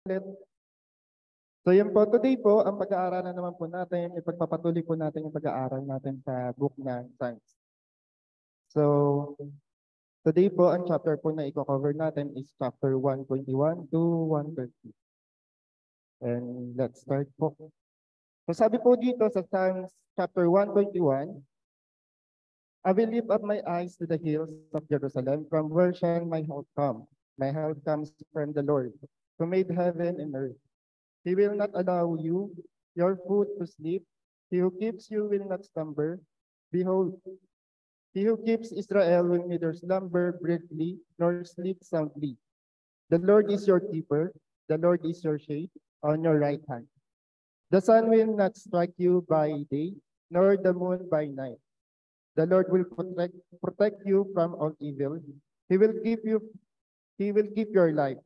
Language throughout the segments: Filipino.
ulit. So yun po, today po, ang pag-aaralan naman po natin, ipagpapatuloy po natin yung pag-aaral natin sa book ng Psalms. So, today po, ang chapter po na i-cover natin is chapter 121 to 130. And let's start po. So sabi po dito sa Psalms chapter 121, I will lift up my eyes to the hills of Jerusalem, from where shall my help come? My help comes from the Lord, who made heaven and earth. He will not allow you, your foot to sleep. He who keeps you will not slumber. Behold, he who keeps Israel will neither slumber briefly nor sleep soundly. The Lord is your keeper. The Lord is your shade on your right hand. The sun will not strike you by day, nor the moon by night. The Lord will protect you from all evil. He will keep your life.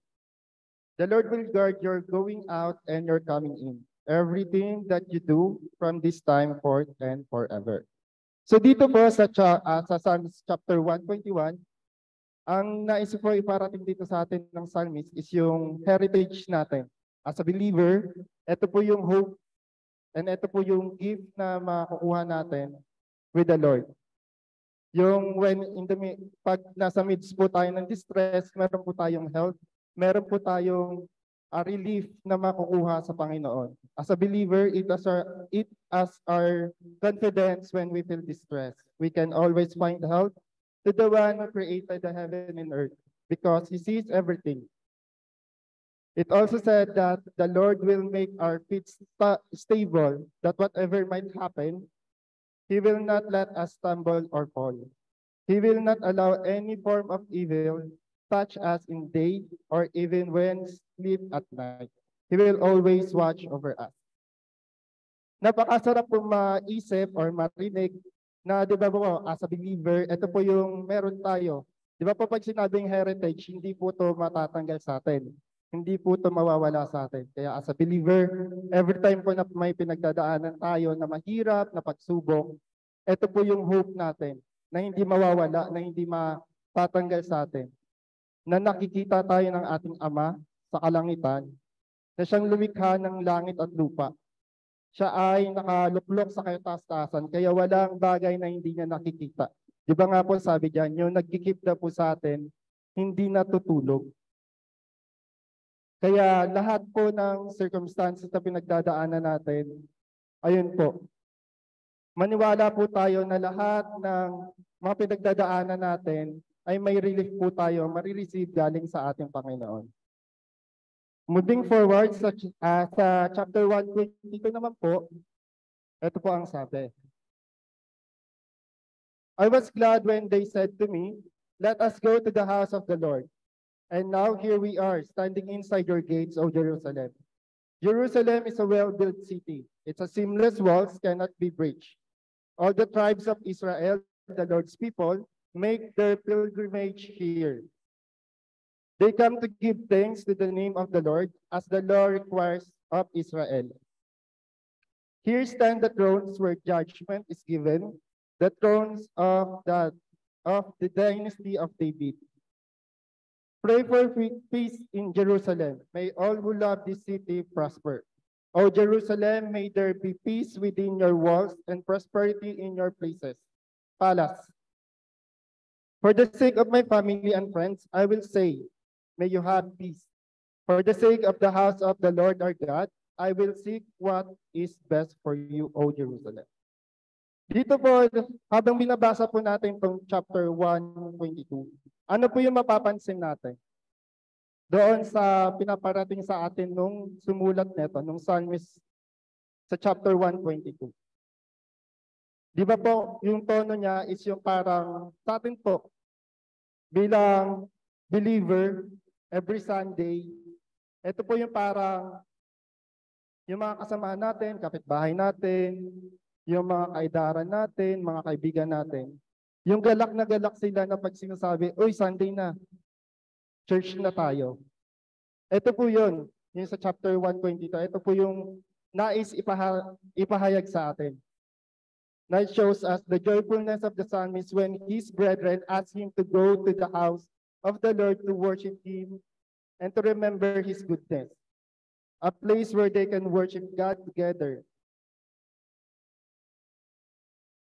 The Lord will guard your going out and your coming in, everything that you do from this time forth and forever. So dito po sa Psalms chapter 121, ang nais po iparating dito sa atin ng psalmist is yung heritage natin. As a believer, ito po yung hope and ito po yung gift na makukuha natin with the Lord. Yung pag nasa midst po tayo ng distress, meron po tayong health, meron po tayong relief na makukuha sa Panginoon. As a believer, it as our confidence when we feel distress. We can always find help to the one who created the heaven and earth because he sees everything. It also said that the Lord will make our feet stable, that whatever might happen, He will not let us stumble or fall. He will not allow any form of evil touch us in day or even when sleep at night. He will always watch over us. Napakasarap po maisip or marinig na, di ba po, as a believer, ito po yung meron tayo. Di ba po pag sinabing heritage, hindi po to matatanggal sa atin. Hindi po to mawawala sa atin. Kaya as a believer, every time po na may pinagdadaanan tayo na mahirap, na pagsubok, ito po yung hope natin na hindi mawawala, na hindi matatanggal sa atin. Na nakikita tayo ng ating Ama sa kalangitan, na siyang lumikha ng langit at lupa. Siya ay nakaluklok sa kataas-taasan, kaya walang bagay na hindi niya nakikita. Di ba nga po sabi diyan, yung nagkikip na po sa atin, hindi natutulog. Kaya lahat po ng circumstances na pinagdadaanan natin, ayun po, maniwala po tayo na lahat ng mga pinagdadaanan natin ay may relief po tayo, marireceive galing sa ating Panginoon. Moving forward sa chapter 122 naman po, ito po ang sabi. I was glad when they said to me, let us go to the house of the Lord. And now here we are, standing inside your gates, O Jerusalem. Jerusalem is a well-built city. Its seamless walls cannot be breached. All the tribes of Israel, the Lord's people, make their pilgrimage here. They come to give thanks to the name of the Lord, as the law requires of Israel. Here stand the thrones where judgment is given, the thrones of the dynasty of David. Pray for peace in Jerusalem. May all who love this city prosper. O Jerusalem, may there be peace within your walls and prosperity in your palace. For the sake of my family and friends, I will say, may you have peace. For the sake of the house of the Lord our God, I will seek what is best for you, O Jerusalem. Dito po, habang binabasa po natin itong chapter 122, ano po yung mapapansin natin? Doon sa pinaparating sa atin nung sumulat nito, nung psalmist sa chapter 122. Di ba po, yung tono niya is yung parang sa atin po, bilang believer, every Sunday, ito po yung parang yung mga kasamahan natin, kapitbahay natin, yung mga kaidaran natin, mga kaibigan natin. Yung galak na galak sila na pag sinasabi, uy, Sunday na, church na tayo. Ito po yun, yung sa chapter 122, ito po yung nais ipahayag sa atin. That shows us the joyfulness of the psalmist when his brethren ask him to go to the house of the Lord to worship him and to remember his goodness. a place where they can worship God together.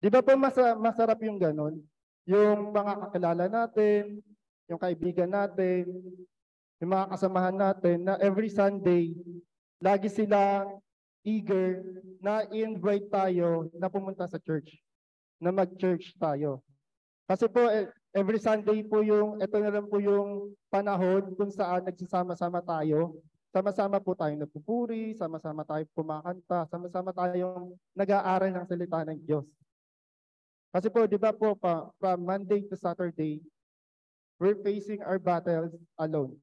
Di ba po masarap yung ganun? Yung mga kakilala natin, yung kaibigan natin, yung mga kasamahan natin na every Sunday, lagi silang eager na i-invite tayo na pumunta sa church, na mag-church tayo. Kasi po, every Sunday po ito na lang po yung panahon kung saan nagsasama-sama tayo. Sama-sama po tayong nagpupuri, sama-sama tayong kumakanta, sama-sama tayong nag-aaral ng salita ng Diyos. Kasi po, di ba po, from Monday to Saturday, we're facing our battles alone.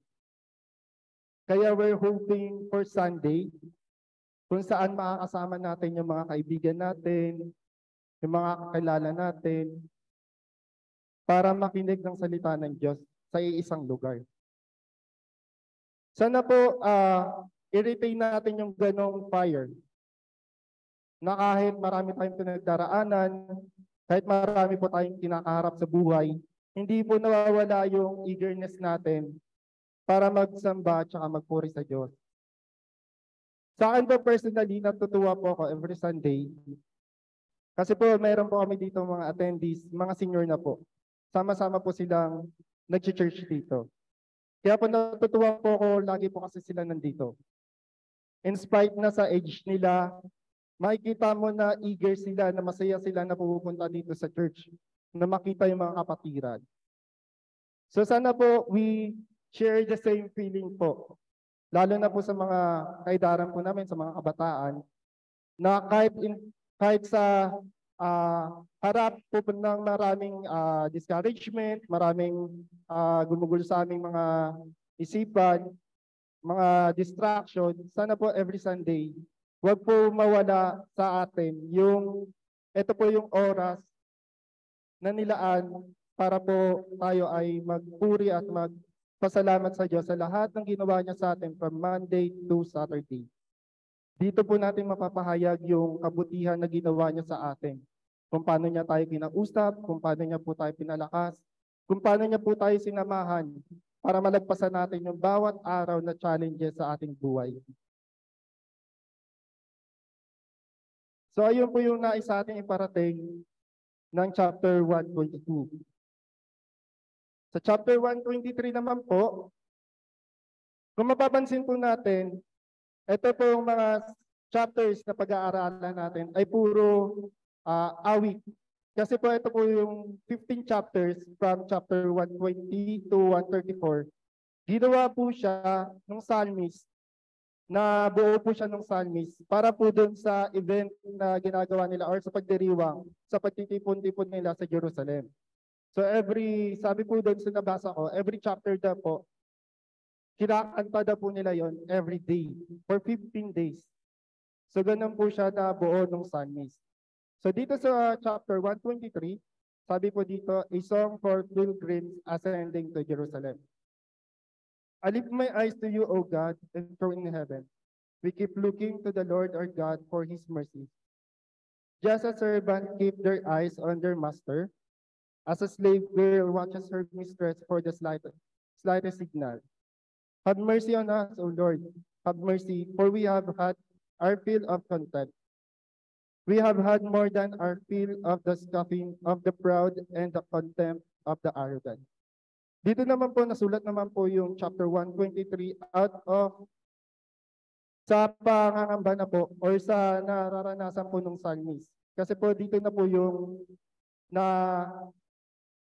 Kaya we're hoping for Sunday, kung saan makakasama natin yung mga kaibigan natin, yung mga kakilala natin, para makinig ng salita ng Diyos sa iisang lugar. Sana po, i-retain natin yung ganong fire, na kahit marami tayong pinagdaraanan, kahit marami po tayong kinakaharap sa buhay, hindi po nawawala yung eagerness natin para magsamba at saka magpuri sa Diyos. Sa akin po personally, natutuwa po ako every Sunday. Kasi po mayroon po kami dito mga attendees, mga senior na po. Sama-sama po silang nag-church dito. Kaya po natutuwa po ako, lagi po kasi sila nandito. In spite na sa age nila, makikita mo na eager sila, na masaya sila na pupunta dito sa church, na makita yung mga kapatiran. So sana po we share the same feeling po. Lalo na po sa mga kaidaran po namin, sa mga kabataan, na kahit sa harap po ng maraming discouragement, maraming gumugulo sa aming mga isipan, mga distraction, sana po every Sunday, huwag po mawala sa atin ito po yung oras na nilaan para po tayo ay magpuri at magpasalamat sa Diyos sa lahat ng ginawa niya sa atin from Monday to Saturday. Dito po natin mapapahayag yung kabutihan na ginawa niya sa atin. Kung paano niya tayo kinausap, kung paano niya po tayo pinalakas, kung paano niya po tayo sinamahan para malagpasan natin yung bawat araw na challenges sa ating buhay. So ayun po yung nais sa ating iparating ng chapter 122. Sa chapter 123 naman po, kung mapapansin po natin, ito po yung mga chapters na pag-aaralan natin ay puro awit. Kasi po ito po yung 15 chapters from chapter 120 to 134. Ginawa po siya ng psalmist, na buo po siya ng psalmist para po dun sa event na ginagawa nila or sa pagdiriwang, sa pagtitipon-tipon nila sa Jerusalem. So sabi po dun sa nabasa ko, every chapter daw po, kinakanta daw po nila yon every day for 15 days. So ganun po siya na buo ng psalmist. So dito sa chapter 123, sabi po dito, a song for pilgrims ascending to Jerusalem. I lift my eyes to you, O God, enthroned in heaven. We keep looking to the Lord our God for his mercy. Just as servants keep their eyes on their master, as a slave girl watches her mistress for the slightest signal. Have mercy on us, O Lord. Have mercy, for we have had our fill of contempt. We have had more than our fill of the scoffing of the proud and the contempt of the arrogant. Dito naman po, nasulat naman po yung chapter 123 out of sa pangangamba na po or sa nararanasan po ng psalmist. Kasi po dito na po yung na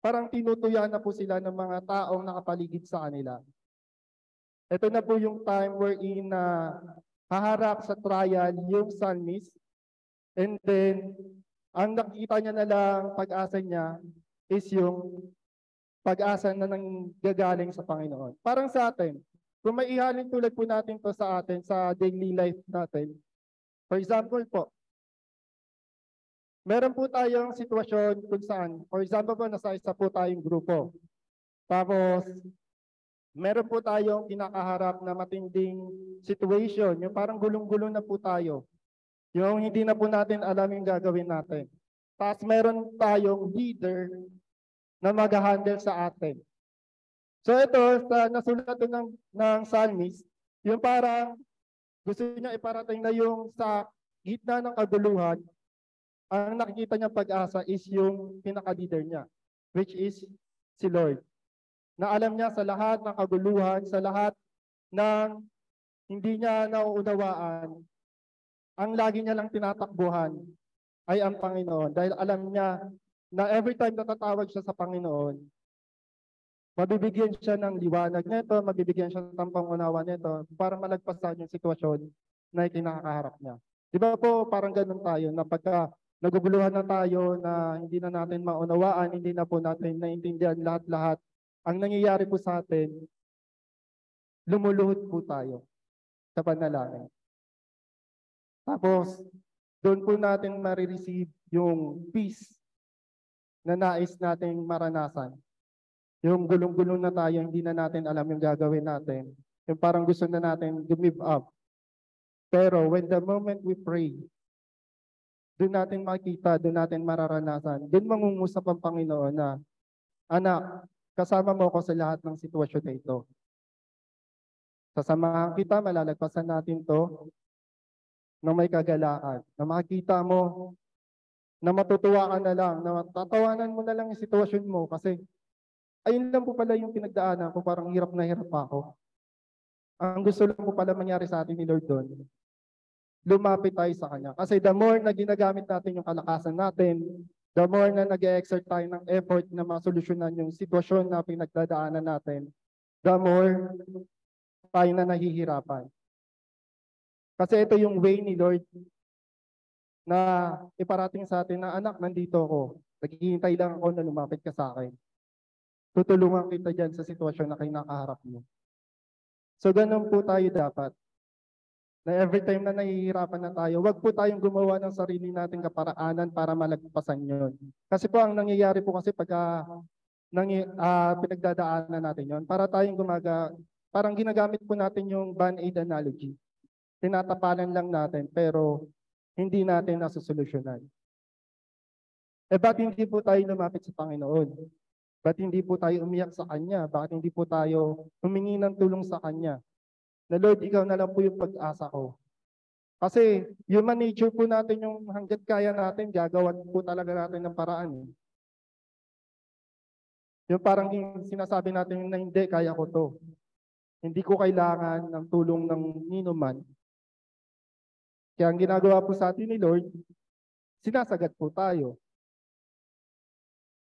parang tinutuyan na po sila ng mga taong nakapaligid sa kanila. Ito na po yung time wherein na haharap sa trial yung psalmist, and then ang nakikita niya na lang pag-asa niya is yung pag-asa na nanggagaling sa Panginoon. Parang sa atin, kung may ihalin tulad po natin to sa atin, sa daily life natin, for example po, meron po tayong sitwasyon kung saan, for example po, nasa isa po tayong grupo. Tapos, meron po tayong kinakaharap na matinding situation, yung parang gulong-gulong na po tayo. Yung hindi na po natin alam yung gagawin natin. Tapos meron tayong leader na mag-handle sa atin. So ito, sa nasulat ng psalmist, yung parang Gusto niya iparating na yung sa gitna ng kaguluhan, ang nakikita niyang pag-asa is yung pinaka-leader niya, which is si Lord. Na alam niya sa lahat ng kaguluhan, sa lahat ng hindi niya nauunawaan, ang lagi niya lang tinatakbuhan ay ang Panginoon. Dahil alam niya na every time natatawag siya sa Panginoon, mabibigyan siya ng liwanag nito, mabibigyan siya ng pangunawa nito para malagpasan yung sitwasyon na ikinakaharap niya. Di ba po parang ganun tayo na pagka naguguluhan na tayo na hindi na natin maunawaan, hindi na po natin naintindihan lahat-lahat, ang nangyayari po sa atin, lumuluhod po tayo sa panalangin. Tapos, doon po natin marireceive yung peace na nais nating maranasan. Yung gulong-gulong na tayo, hindi na natin alam yung gagawin natin. Yung parang gusto na natin give up. Pero when the moment we pray, doon natin makikita, doon natin mararanasan, doon mangungusap ang Panginoon na, anak, kasama mo ako sa lahat ng sitwasyon na ito. Sasamahan kita, malalagpasan natin to na may kagalaan, na makikita mo, na matutuwa ka na lang, na tatawanan mo na lang yung sitwasyon mo kasi ayun lang po pala yung pinagdaanan ko, parang hirap na hirap ako. Ang gusto lang po pala mangyari sa atin ni Lord doon, lumapit tayo sa Kanya. Kasi the more na ginagamit natin yung kalakasan natin, the more na nag-exert tayo ng effort na masolusyonan yung sitwasyon na pinagdadaanan natin, the more tayo na nahihirapan. Kasi ito yung way ni Lord na iparating sa atin na, anak, nandito ako. Naghihintay lang ako na lumapit ka sa akin. Tutulungan kita dyan sa sitwasyon na kinakaharap mo. So ganun po tayo dapat. Na every time na nahihirapan na tayo, wag po tayong gumawa ng sarili nating kaparaanan para malagpasan yun. Kasi po ang nangyayari po kasi pagka pinagdadaanan natin yon, para tayong parang ginagamit po natin yung band-aid analogy. Tinatapalan lang natin pero hindi natin nasusolusyonan. Ba't hindi po tayo lumapit sa Panginoon? Ba't hindi po tayo umiyak sa Kanya? Bakit hindi po tayo humingi ng tulong sa Kanya? Na Lord, ikaw na lang po yung pag-asa ko. Kasi human nature po natin yung hanggat kaya natin, gagawan po talaga natin ng paraan. Yung parang sinasabi natin na hindi, kaya ko to. Hindi ko kailangan ng tulong ng ninuman. Kaya ang ginagawa po sa atin ni Lord, sinasagat po tayo.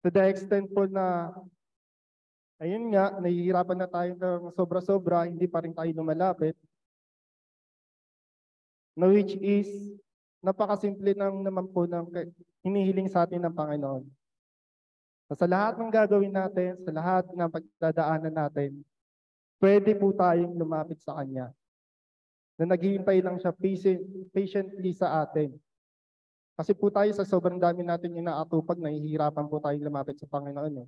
To the extent po na, ayun nga, nahihirapan na tayo ng sobra-sobra, hindi pa rin tayo lumalapit. Na which is, napakasimple lang naman po ng hinihiling sa atin ng Panginoon. Sa lahat ng gagawin natin, sa lahat ng pagdadaanan natin, pwede po tayong lumapit sa Kanya. Na naghihintay lang siya patiently sa atin. Kasi po tayo sa sobrang dami natin inaatupag, nahihirapan po tayong lumapit sa Panginoon.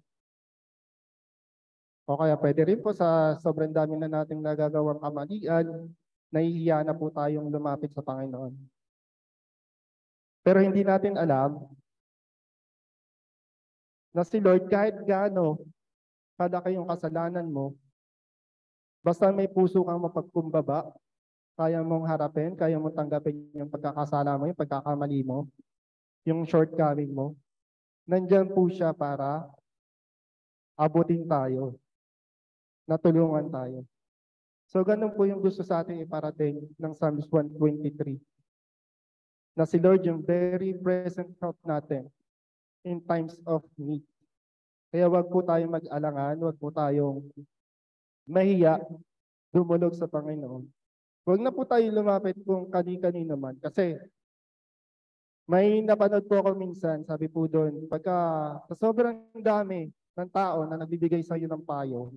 O kaya pwede rin po sa sobrang dami na nating nagagawang kamalian, nahihiya na po tayong lumapit sa Panginoon. Pero hindi natin alam na si Lord kahit gaano kalaki yung kasalanan mo, basta may puso kang mapagkumbaba, kaya mong harapin, kaya mong tanggapin yung pagkakasala mo, yung pagkakamali mo, yung shortcoming mo, nandyan po siya para abutin tayo, natulungan tayo. So ganun po yung gusto sa ating iparating ng Psalms 123. Na si Lord yung very present help natin in times of need. Kaya wag po tayong mag-alangan, wag po tayong mahiya, dumulog sa Panginoon. Wag na po tayo lumapit kung kani-kanino man. Kasi may napanood po ako minsan, sabi po doon, pagka sa sobrang dami ng tao na nagbibigay sa iyo ng payo,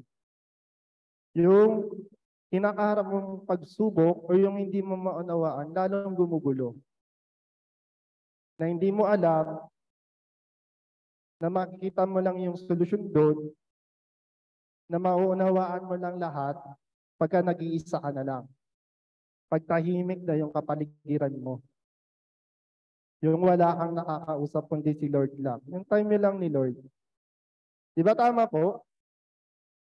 yung kinakaharap mong pagsubok o yung hindi mo maunawaan, lalong gumugulo. Na hindi mo alam na makikita mo lang yung solusyon doon, na mauunawaan mo lang lahat pagka nag-iisa ka na lang. Pagtahimik na yung kapaligiran mo. Yung wala kang nakakausap kundi si Lord lang. Yung time lang ni Lord. Di ba tama po?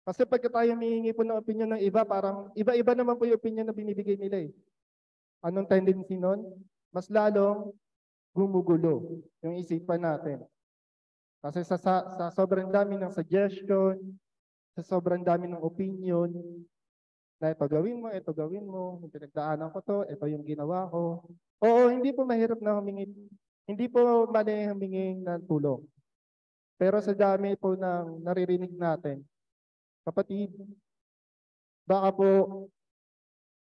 Kasi pagka tayo humihingi po ng opinion ng iba, parang iba-iba naman po yung opinion na binibigay nila eh. Anong tendency nun? Mas lalong gumugulo yung isipan natin. Kasi sa sobrang dami ng suggestion, sa sobrang dami ng opinion, na ito gawin mo, yung pinagdaanan ko to, ito yung ginawa ko. Oo, hindi po mahirap na humingi, hindi po mali humingi ng tulong. Pero sa dami po ng naririnig natin, kapatid, baka po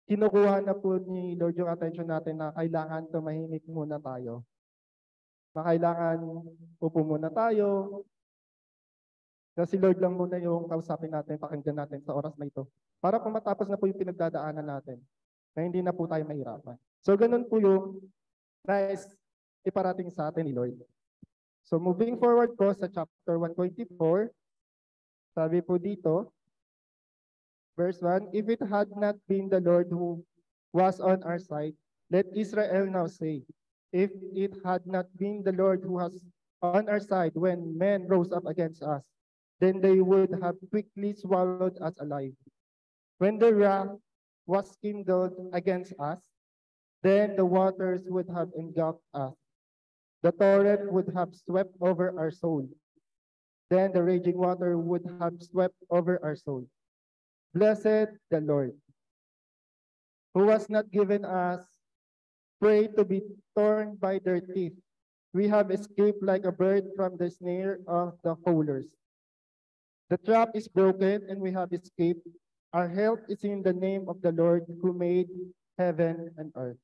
kinukuha na po ni Lord yung attention natin na kailangan tumahimik muna tayo. Na kailangan upo muna tayo, na si Lord lang muna yung kausapin natin, pakinggan natin sa oras na ito. Para po matapos na po yung pinagdadaanan natin, na hindi na po tayo mahirapan. So ganun po yung nais iparating sa atin ni Lord. So moving forward po sa chapter 124, sabi po dito, verse 1, if it had not been the Lord who was on our side, let Israel now say, if it had not been the Lord who was on our side when men rose up against us, then they would have quickly swallowed us alive. When the wrath was kindled against us, then the waters would have engulfed us. The torrent would have swept over our soul. Then the raging water would have swept over our soul. Blessed the Lord, who has not given us prey to be torn by their teeth. We have escaped like a bird from the snare of the fowlers. The trap is broken and we have escaped. Our help is in the name of the Lord who made heaven and earth.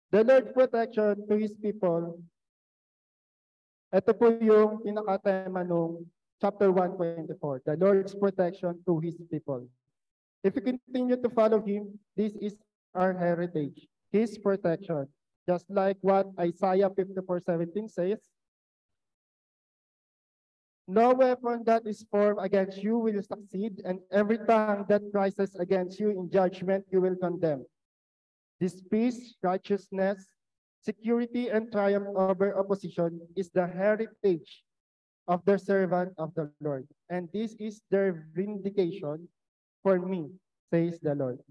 The Lord's protection to His people. Ito po yung pinaka-tema nung chapter 124. The Lord's protection to His people. If we continue to follow Him, this is our heritage, His protection. Just like what Isaiah 54:17 says, no weapon that is formed against you will succeed, and every tongue that rises against you in judgment you will condemn. This peace, righteousness, security, and triumph over opposition is the heritage of the servant of the Lord. And this is their vindication for me, says the Lord.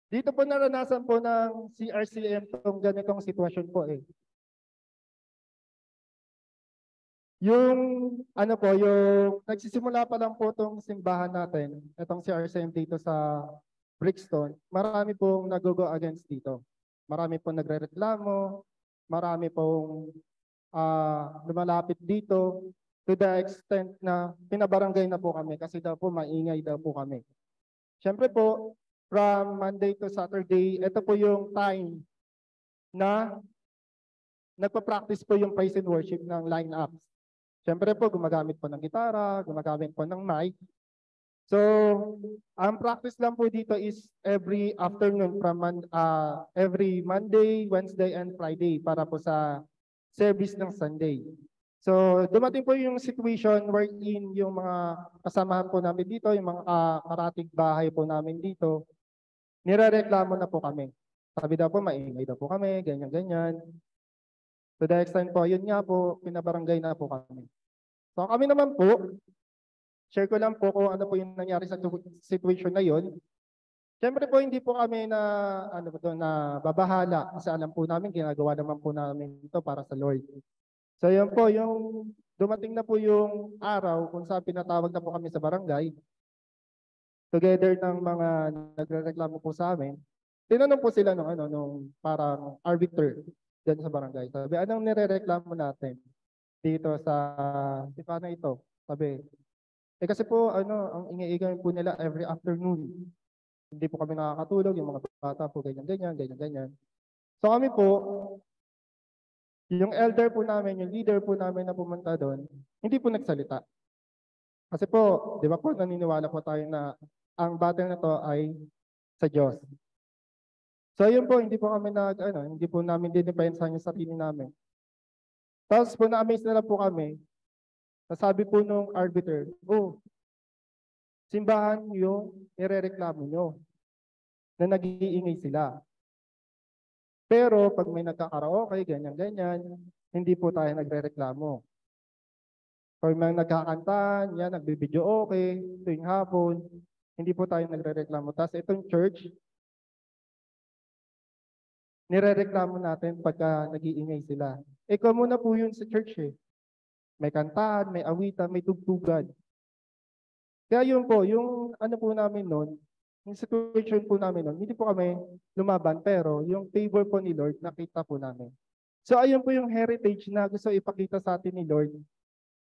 Dito po naranasan po ng CRCM itong ganitong sitwasyon po eh. Yung ano po, yung nagsisimula pa lang po itong simbahan natin, itong CRCM dito sa Brixton, marami pong nag-go against dito. Marami pong nagrereklamo, marami pong lumalapit dito to the extent na pinabarangay na po kami kasi daw po maingay daw po kami. Siyempre po, from Monday to Saturday, ito po yung time na nagpa-practice po yung praise and worship ng line-ups. Siyempre po, gumagamit po ng gitara, gumagamit po ng mic. So, ang practice lang po dito is every afternoon from every Monday, Wednesday, and Friday para po sa service ng Sunday. So, dumating po yung situation wherein yung mga kasamahan po namin dito, yung mga karatig bahay po namin dito, nirereklamo na po kami. Sabi daw po, maingay daw po kami, ganyan-ganyan. To the extent po, yun nga po, pinabarangay na po kami. So kami naman po, share ko lang po kung ano po yung nangyari sa situation na yun. Siyempre po, hindi po kami na, na babahala kasi alam po namin, ginagawa naman po namin ito para sa Lord. So yun po, yung dumating na po yung araw kung saan pinatawag na po kami sa barangay, together ng mga nagrereklamo po sa amin, tinanong po sila nung parang arbiter dyan sa barangay. Sabi, anong nirereklamo natin dito sa paano ito? Sabi, kasi po, ang ingay-ingay po nila every afternoon. Hindi po kami nakakatulog, yung mga bata po, ganyan. So kami po, yung elder po namin, yung leader po namin na pumunta doon, hindi po nagsalita. Kasi po, di ba po, naniniwala po tayo na ang battle na to ay sa Diyos. So yun po, hindi po kami hindi po namin dinepensahan yung sarili namin. Tapos po na-amaze na lang po kami, nasabi po nung arbiter, simbahan yung irereklamo nyo na nag-iingay sila. Pero pag may nagkakaraoke, ganyan, hindi po tayo nagrereklamo. Pag may nagkakanta, nagbibideo okay, tuwing hapon, hindi po tayo nagrereklamo. Tapos itong church, nirereklamo natin pagka nag-iingay sila. Muna po yun sa church eh. May kantahan, may awitan, may tugtugan. Kaya yun po, yung ano po namin noon, yung situation po namin noon, hindi po kami lumaban, pero yung favor po ni Lord, nakita po namin. So ayun po yung heritage na gusto ipakita sa atin ni Lord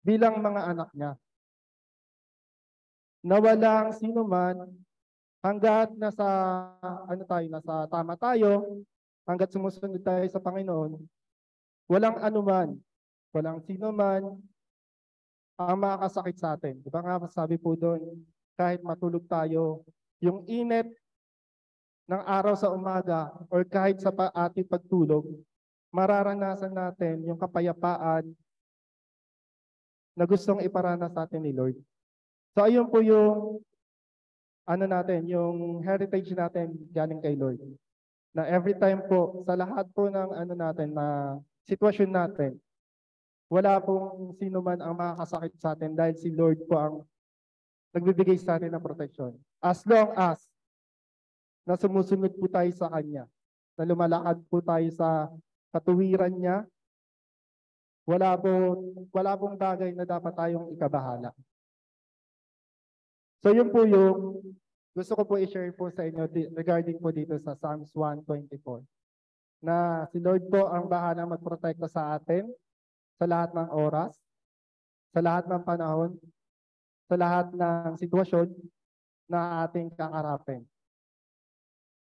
bilang mga anak niya. Na walang sino man, hanggat nasa nasa tama tayo, hanggat sumusunod tayo sa Panginoon, walang anuman, walang sino man ang makakasakit sa atin. Di ba nga sabi po doon, kahit matulog tayo, yung init ng araw sa umaga or kahit sa ating pagtulog, mararanasan natin yung kapayapaan na gustong iparanas sa atin ni Lord. So ayun po yung yung heritage natin galing kay Lord. Na every time po, sa lahat po ng natin, na sitwasyon natin, wala pong sino man ang makakasakit sa atin dahil si Lord po ang nagbibigay sa atin ng protection. As long as na sumusunod po tayo sa Kanya, na lumalakad po tayo sa katuwiran niya, wala pong bagay na dapat tayong ikabahala. So yun po yung gusto ko po i-share po sa inyo regarding po dito sa Psalms 124. Na si Lord po ang bahala magprotekta sa atin sa lahat ng oras, sa lahat ng panahon, sa lahat ng sitwasyon na ating kakarapin.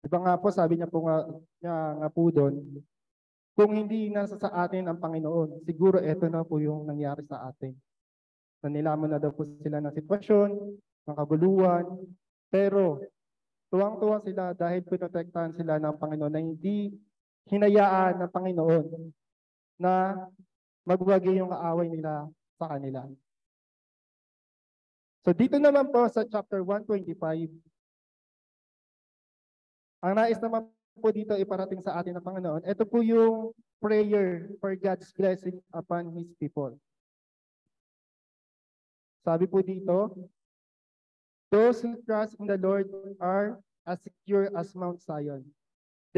Diba nga po, sabi niya po nga po doon, kung hindi nasa sa atin ang Panginoon, siguro ito na po yung nangyari sa atin. Na nilamon na daw po sila ng sitwasyon, ng kaguluhan, pero tuwang-tuwa sila dahil pinotektahan sila ng Panginoon na hindi hinayaan ng Panginoon na magwagi yung kaaway nila sa kanila. So dito naman po sa chapter 125, ang nais naman po dito iparating sa atin ng Panginoon, ito po yung prayer for God's blessing upon His people. Sabi po dito, those who trust in the Lord are as secure as Mount Zion.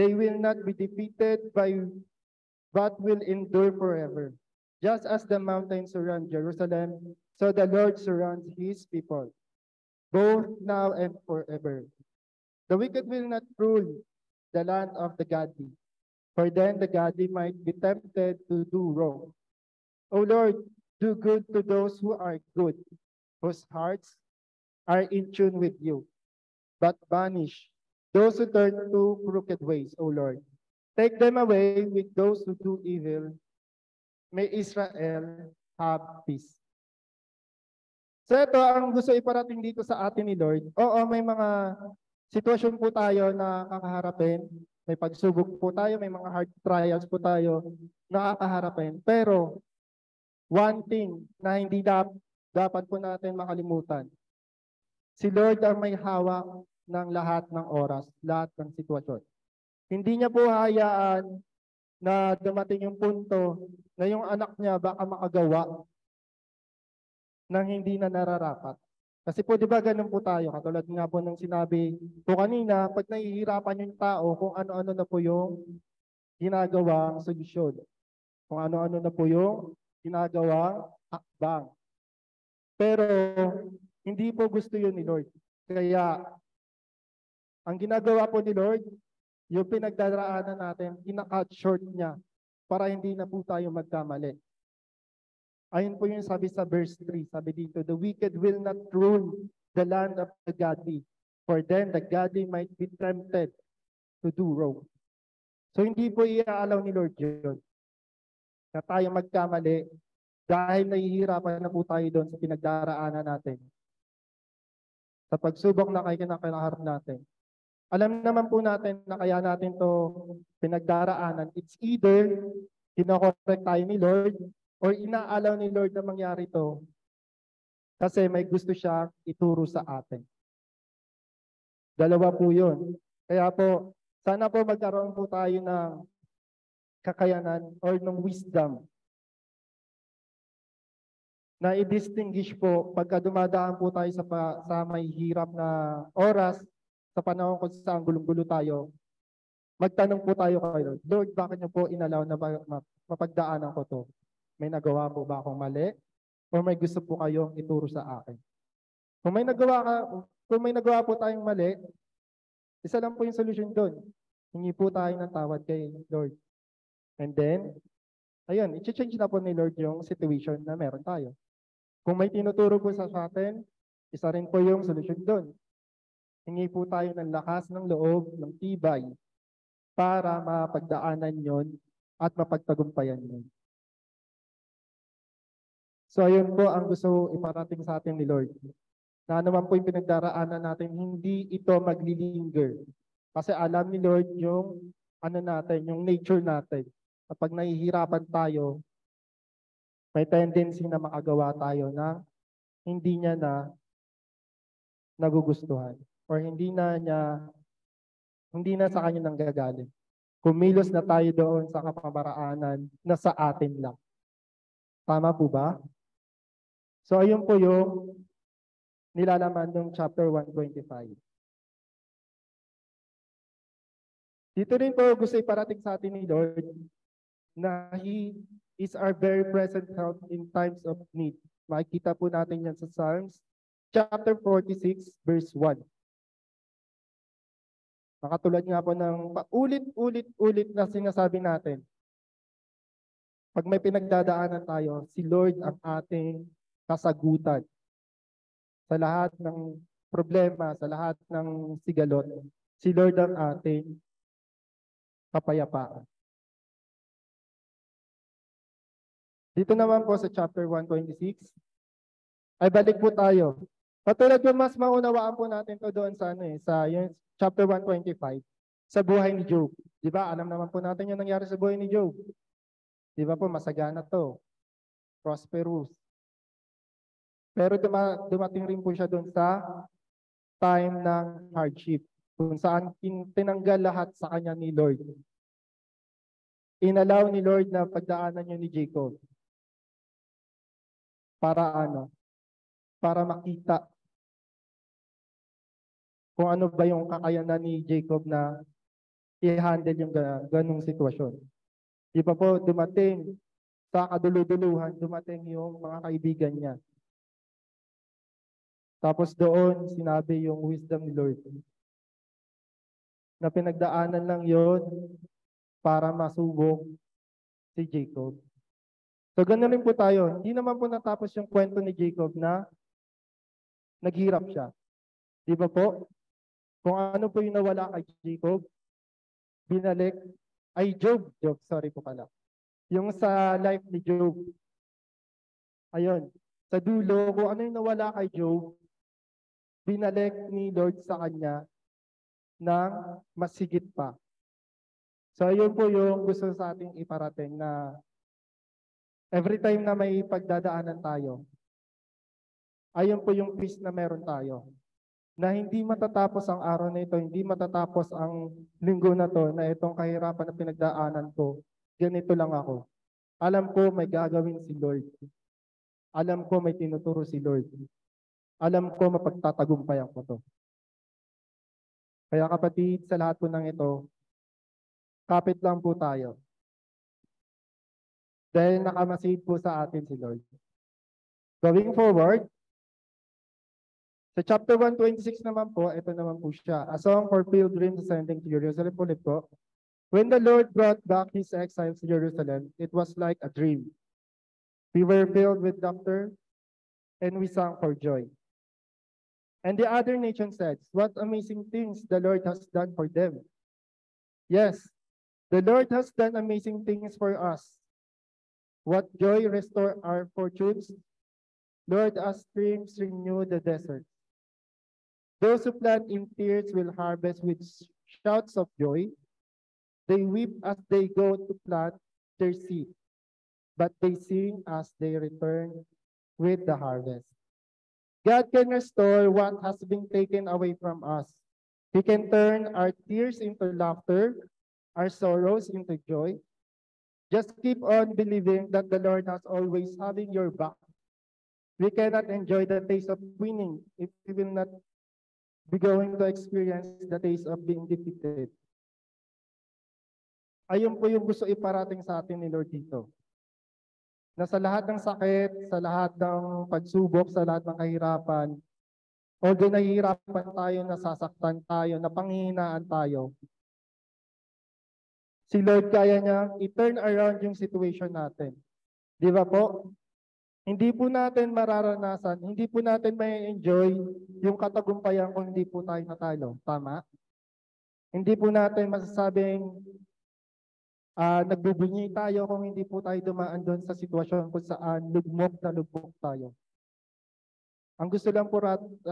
They will not be defeated but will endure forever. Just as the mountains surround Jerusalem, so the Lord surrounds His people, both now and forever. The wicked will not rule the land of the godly, for then the godly might be tempted to do wrong. O Lord, do good to those who are good, whose hearts are in tune with you, but banish those who turn to crooked ways, O Lord. Take them away with those who do evil. May Israel have peace. So ito ang gusto iparating dito sa atin ni Lord. Oo, may mga sitwasyon po tayo na kakaharapin. May pagsubok po tayo, may mga hard trials po tayo na kakaharapin. Pero one thing na hindi dapat po natin makalimutan, si Lord ang may hawak ng lahat ng oras, lahat ng sitwasyon. Hindi niya po hayaan na dumating yung punto na yung anak niya baka makagawa ng hindi na nararapat. Kasi po di ba ganun po tayo, katulad nga po ng sinabi po kanina, pag nahihirapan yung tao kung ano-ano na po yung ginagawang solusyon. Kung ano-ano na po yung ginagawang hakbang. Pero hindi po gusto yun ni Lord. Kaya, ang ginagawa po ni Lord, yung pinagdaraanan natin, ina-cut short niya para hindi na po tayo magkamali. Ayun po yung sabi sa verse 3, sabi dito, the wicked will not rule the land of the godly, for then the godly might be tempted to do wrong. So hindi po iaalaw ni Lord yun na tayo magkamali dahil nahihirapan na po tayo doon sa pinagdaraanan natin. Sa pagsubok na kinakaharap natin. Alam naman po natin na kaya natin to pinagdaraanan. It's either kinokorek tayo ni Lord or inaalaw ni Lord na mangyari to kasi may gusto siya ituro sa atin. Dalawa po yun. Kaya po, sana po magkaroon po tayo ng kakayanan or ng wisdom na i-distinguish po pagka dumadaan po tayo sa may hirap na oras, sa panahon kung saan gulong-gulo tayo, magtanong po tayo kay Lord, Lord, bakit niyo po inalaw na mapagdaanan ko to? May nagawa po ba akong mali? O may gusto po kayong ituro sa akin? Kung may nagawa po tayong mali, isa lang po yung solution doon. Hingi po tayo ng tawad kay Lord. And then, ayun, i-change na po ni Lord yung situation na meron tayo. Kung may tinuturo po sa atin, isa rin po yung solution doon. Hingi po tayo ng lakas ng loob, ng tibay, para mapagdaanan yon at mapagtagumpayan yon. So ayun po ang gusto iparating sa atin ni Lord. Na naman po yung pinagdaraanan natin, hindi ito maglilinger. Kasi alam ni Lord yung yung nature natin. Kapag nahihirapan tayo, may tendency na makagawa tayo na hindi niya na nagugustuhan or hindi na sa kanya nanggagaling. Kumilos na tayo doon sa kapamaraanan na sa atin lang. Tama po ba? So ayun po yung nilalaman ng chapter 125. Dito rin po gusto iparating sa atin ni Lord na He is our very present help in times of need. Makikita po natin yan sa Psalms chapter 46 verse 1. Nakatulad nga po ng paulit-ulit na sinasabi natin. Pag may pinagdadaanan tayo, si Lord ang ating kasagutan. Sa lahat ng problema, sa lahat ng sigalot, si Lord ang ating kapayapaan. Dito naman po sa chapter 126, ay balik po tayo. Patulad po mas maunawaan po natin to doon sa yung chapter 125, sa buhay ni Job. Di ba? Alam naman po natin yung nangyari sa buhay ni Job. Di ba po, masagana to. Prosperous. Pero dumating rin po siya doon sa time ng hardship, kung saan tinanggal lahat sa kanya ni Lord. Inalaw ni Lord na pagdaanan niyo ni Jacob. Para para makita kung ano ba yung kakayanan ni Jacob na i-handle yung ganong sitwasyon. Di ba po dumating sa kaduluduluhan, dumating yung mga kaibigan niya. Tapos doon, sinabi yung wisdom ni Lord na pinagdaanan lang yon para masubok si Jacob. So ganoon rin po tayo. Hindi naman po natapos yung kwento ni Jacob na naghirap siya. Di ba po? Kung ano po yung nawala kay Jacob, binalik, Job, sorry po pala. Yung sa life ni Job, ayun, sa dulo, kung ano yung nawala kay Job, binalik ni Lord sa kanya ng mas higit pa. So ayun po yung gusto sa ating iparating na every time na may pagdadaanan tayo, ayun po yung peace na meron tayo. Na hindi matatapos ang araw na ito, hindi matatapos ang linggo na to, na itong kahirapan na pinagdaanan ko, ganito lang ako. Alam ko may gagawin si Lord. Alam ko may tinuturo si Lord. Alam ko mapagtatagumpayan ko to. Kaya kapatid, sa lahat po ng ito, kapit lang po tayo. Dahil nakamasid po sa atin si Lord. Going forward, sa chapter 126 naman po, ito naman po siya. A song for pilgrims ascending to Jerusalem ulit po. When the Lord brought back his exiles to Jerusalem, it was like a dream. We were filled with laughter, and we sang for joy. And the other nations said, what amazing things the Lord has done for them. Yes, the Lord has done amazing things for us. What joy restore our fortunes. Lord, as streams renew the desert. Those who plant in tears will harvest with shouts of joy. They weep as they go to plant their seed, but they sing as they return with the harvest. God can restore what has been taken away from us. He can turn our tears into laughter, our sorrows into joy. Just keep on believing that the Lord has always having your back. We cannot enjoy the taste of winning if we will not be going to experience the taste of being defeated. ayun po yung gusto iparating sa atin ni Lord dito. Na sa lahat ng sakit, sa lahat ng pagsubok, sa lahat ng kahirapan, although nahihirapan tayo, nasasaktan tayo, napanghihinaan tayo, si Lord kaya niya i-turn around yung situation natin. Di ba po? Hindi po natin mararanasan, hindi po natin may enjoy yung katagumpayan kung hindi po tayo natalo. Tama? Hindi po natin masasabing nagbubunyi tayo kung hindi po tayo dumaan doon sa sitwasyon kung saan lugmok na lugmok tayo. Ang gusto lang po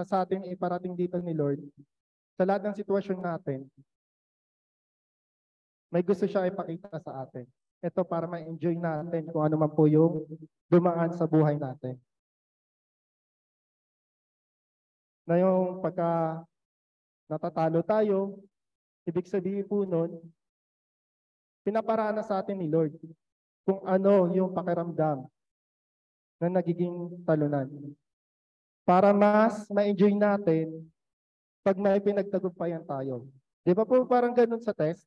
sa atin iparating dito ni Lord, sa lahat ng sitwasyon natin, may gusto siya ipakita sa atin. Ito para ma-enjoy natin kung ano man po yung dumaan sa buhay natin. Na yung pagka natatalo tayo, ibig sabihin po nun, pinaparana sa atin ni Lord kung ano yung pakiramdam na nagiging talunan. Para mas ma-enjoy natin pag may pinagtagumpayan tayo. Di ba po parang ganun sa test?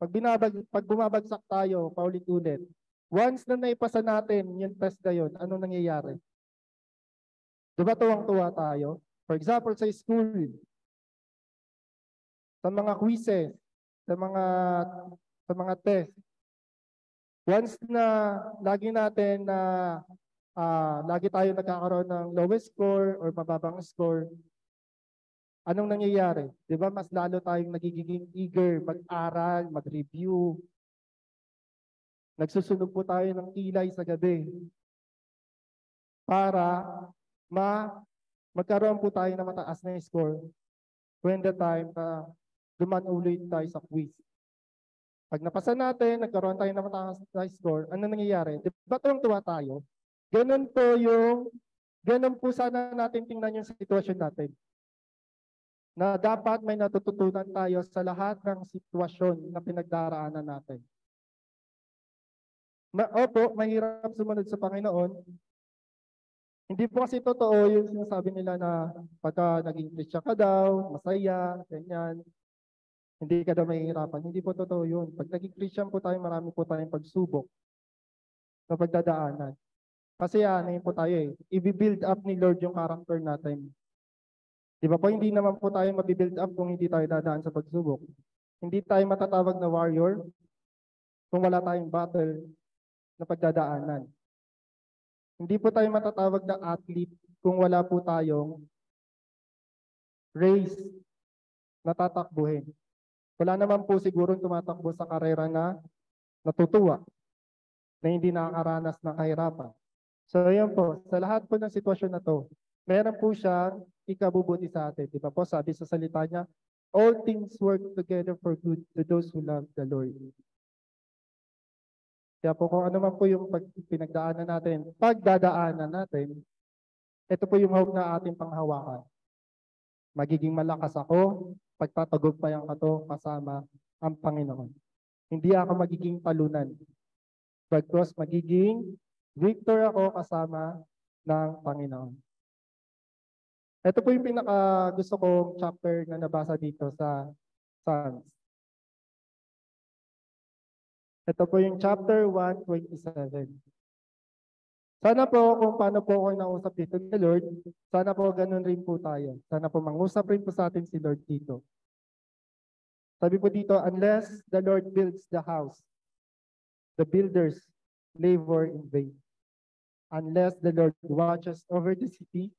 Pag bumabagsak tayo, paulit-ulit, once na naipasa natin yung test na yun, ano nangyayari? Di ba tuwang-tuwa tayo? For example, sa school, sa mga quizzes, sa mga test, once na lagi natin na lagi tayo nagkakaroon ng lowest score or mababang score, anong nangyayari? Di ba mas lalo tayong nagiging eager mag-aral, mag-review. Nagsusunog po tayo ng kilay sa gabi para magkaroon po tayo ng mataas na score when the time na duman ulit tayo sa quiz. Pag napasa natin, nagkaroon tayo ng mataas na score, ano nangyayari? Di ba tuwang-tuwa tayo? Ganun po sana natin tingnan yung sitwasyon natin. Na dapat may natututunan tayo sa lahat ng sitwasyon na pinagdaraanan natin. Opo, mahirap sumunod sa Panginoon. Hindi po kasi totoo yung sinasabi nila na pagka naging Christian ka daw, masaya, ganyan, hindi ka daw mahihirapan. Hindi po totoo yun. Pag naging Christian po tayo, marami po tayong pagsubok na pagdadaanan. Kasi ano po tayo eh, i-build up ni Lord yung character natin. Di ba po, hindi naman po tayo mabibuild up kung hindi tayo dadaan sa pagsubok. Hindi tayo matatawag na warrior kung wala tayong battle na pagdadaanan. Hindi po tayo matatawag na athlete kung wala po tayong race na tatakbuhin. Wala naman po siguro tumatakbo sa karera na natutuwa, na hindi nakakaranas ng kahirapan. So yun po, sa lahat po ng sitwasyon na to, meron po siyang ikabubuti sa atin. Di ba po, sabi sa salita niya, all things work together for good to those who love the Lord. Kaya po kung ano man po yung pinagdaanan natin, pagdadaanan natin, ito po yung hope na ating panghawakan. Magiging malakas ako, pagtatagumpayan ka to kasama ang Panginoon. Hindi ako magiging talunan. Bagkus magiging victor ako kasama ng Panginoon. Ito po yung pinaka gusto kong chapter na nabasa dito sa Psalms. Ito po yung chapter 1:27. Sana po kung paano po ako nausap dito ni Lord, sana po ganun rin po tayo. Sana po mangusap rin po sa atin si Lord dito. Sabi po dito, unless the Lord builds the house, the builders labor in vain. Unless the Lord watches over the city,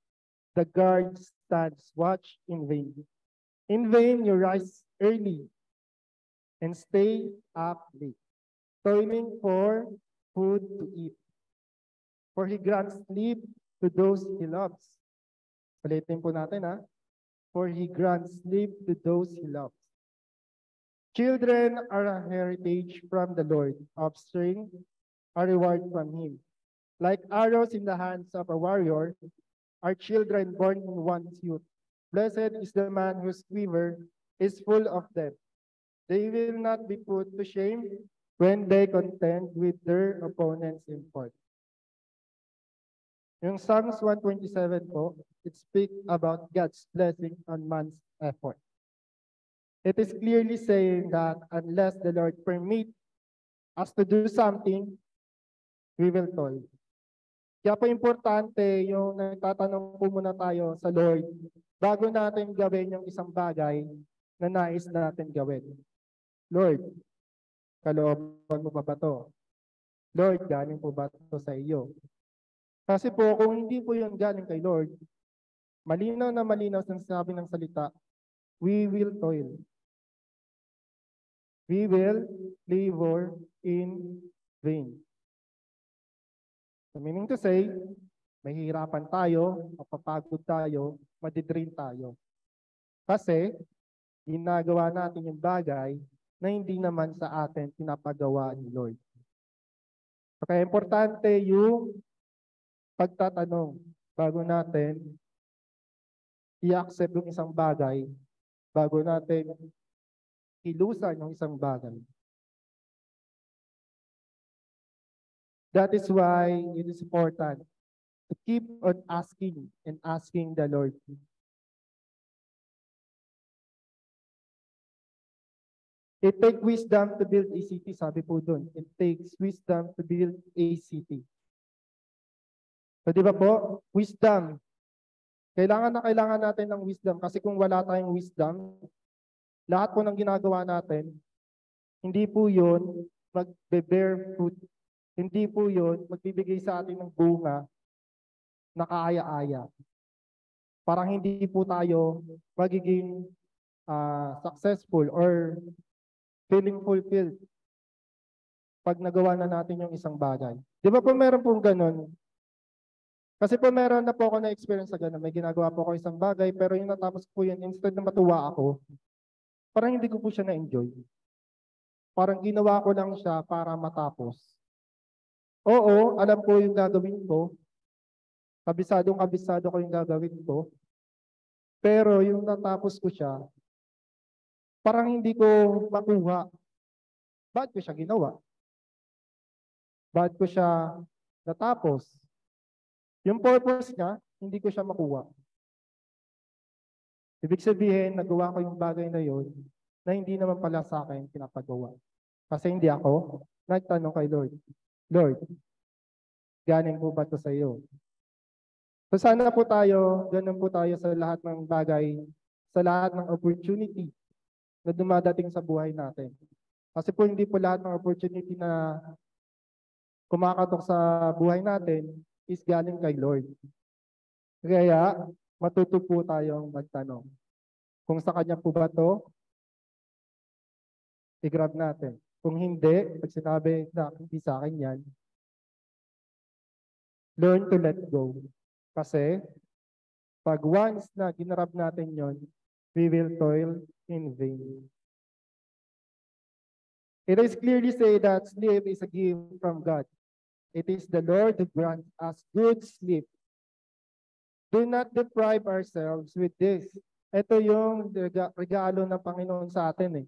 the guard stands watch in vain. In vain you rise early and stay up late, toiling for food to eat. For He grants sleep to those He loves. Ulitin po natin ha. For He grants sleep to those He loves. Children are a heritage from the Lord, offspring a reward from Him. Like arrows in the hands of a warrior, are children born in one's youth. Blessed is the man whose quiver is full of them. They will not be put to shame when they contend with their opponents in court. Yung Psalms 127 po, it speaks about God's blessing on man's effort. It is clearly saying that unless the Lord permit us to do something, we will toil. Kaya po importante yung nagtatanong po muna tayo sa Lord bago natin gawin yung isang bagay na nais natin gawin. Lord, kalooban mo ba to? Lord, galing po ba to sa iyo? Kasi po kung hindi po yun galing kay Lord, malinaw na malinaw sa sinabi ng salita, we will toil. We will labor in vain. So meaning to say, mahihirapan tayo, mapapagod tayo, madidrain tayo. Kasi, ginagawa natin yung bagay na hindi naman sa atin pinapagawa ni Lord. Kaya importante yung pagtatanong bago natin i-accept yung isang bagay, bago natin ilusan yung isang bagay. That is why it is important to keep on asking and asking the Lord. It takes wisdom to build a city, sabi po dun. It takes wisdom to build a city. So di ba po? Wisdom. Kailangan na kailangan natin ng wisdom kasi kung wala tayong wisdom, lahat po ng ginagawa natin, hindi po yun magbe-bear fruit. Hindi po yun magbibigay sa atin ng bunga na kaaya-aya. Parang hindi po tayo magiging successful or feeling fulfilled pag nagawa na natin yung isang bagay. Di ba po meron pong ganun? Kasi po meron na po ako na-experience sa ganun. May ginagawa po ako isang bagay, pero yung natapos po yun, instead na matuwa ako, parang hindi ko po siya na-enjoy. Parang ginawa ko lang siya para matapos. Oo, alam ko yung gagawin ko. Kabisado ko yung gagawin ko. Pero yung natapos ko siya, parang hindi ko makuha. Ba't ko siya ginawa? Ba't ko siya natapos? Yung purpose niya, hindi ko siya makuha. Ibig sabihin, nagawa ko yung bagay na yun na hindi naman pala sa akin pinapagawa. Kasi hindi ako nagtanong kay Lord, Lord, galing po ba ito sa iyo? So sana po tayo, ganun po tayo sa lahat ng bagay, sa lahat ng opportunity na dumadating sa buhay natin. Kasi po hindi po lahat ng opportunity na kumakatok sa buhay natin is galing kay Lord. Kaya matuto po tayong magtanong. Kung sa Kanya po ba ito, i-grab natin. Kung hindi, pag sinabi na hindi sa akin yan, learn to let go. Kasi pag once na ginarab natin yon, we will toil in vain. It is clearly said that sleep is a gift from God. It is the Lord who grants us good sleep. Do not deprive ourselves with this. Ito yung regalo ng Panginoon sa atin eh.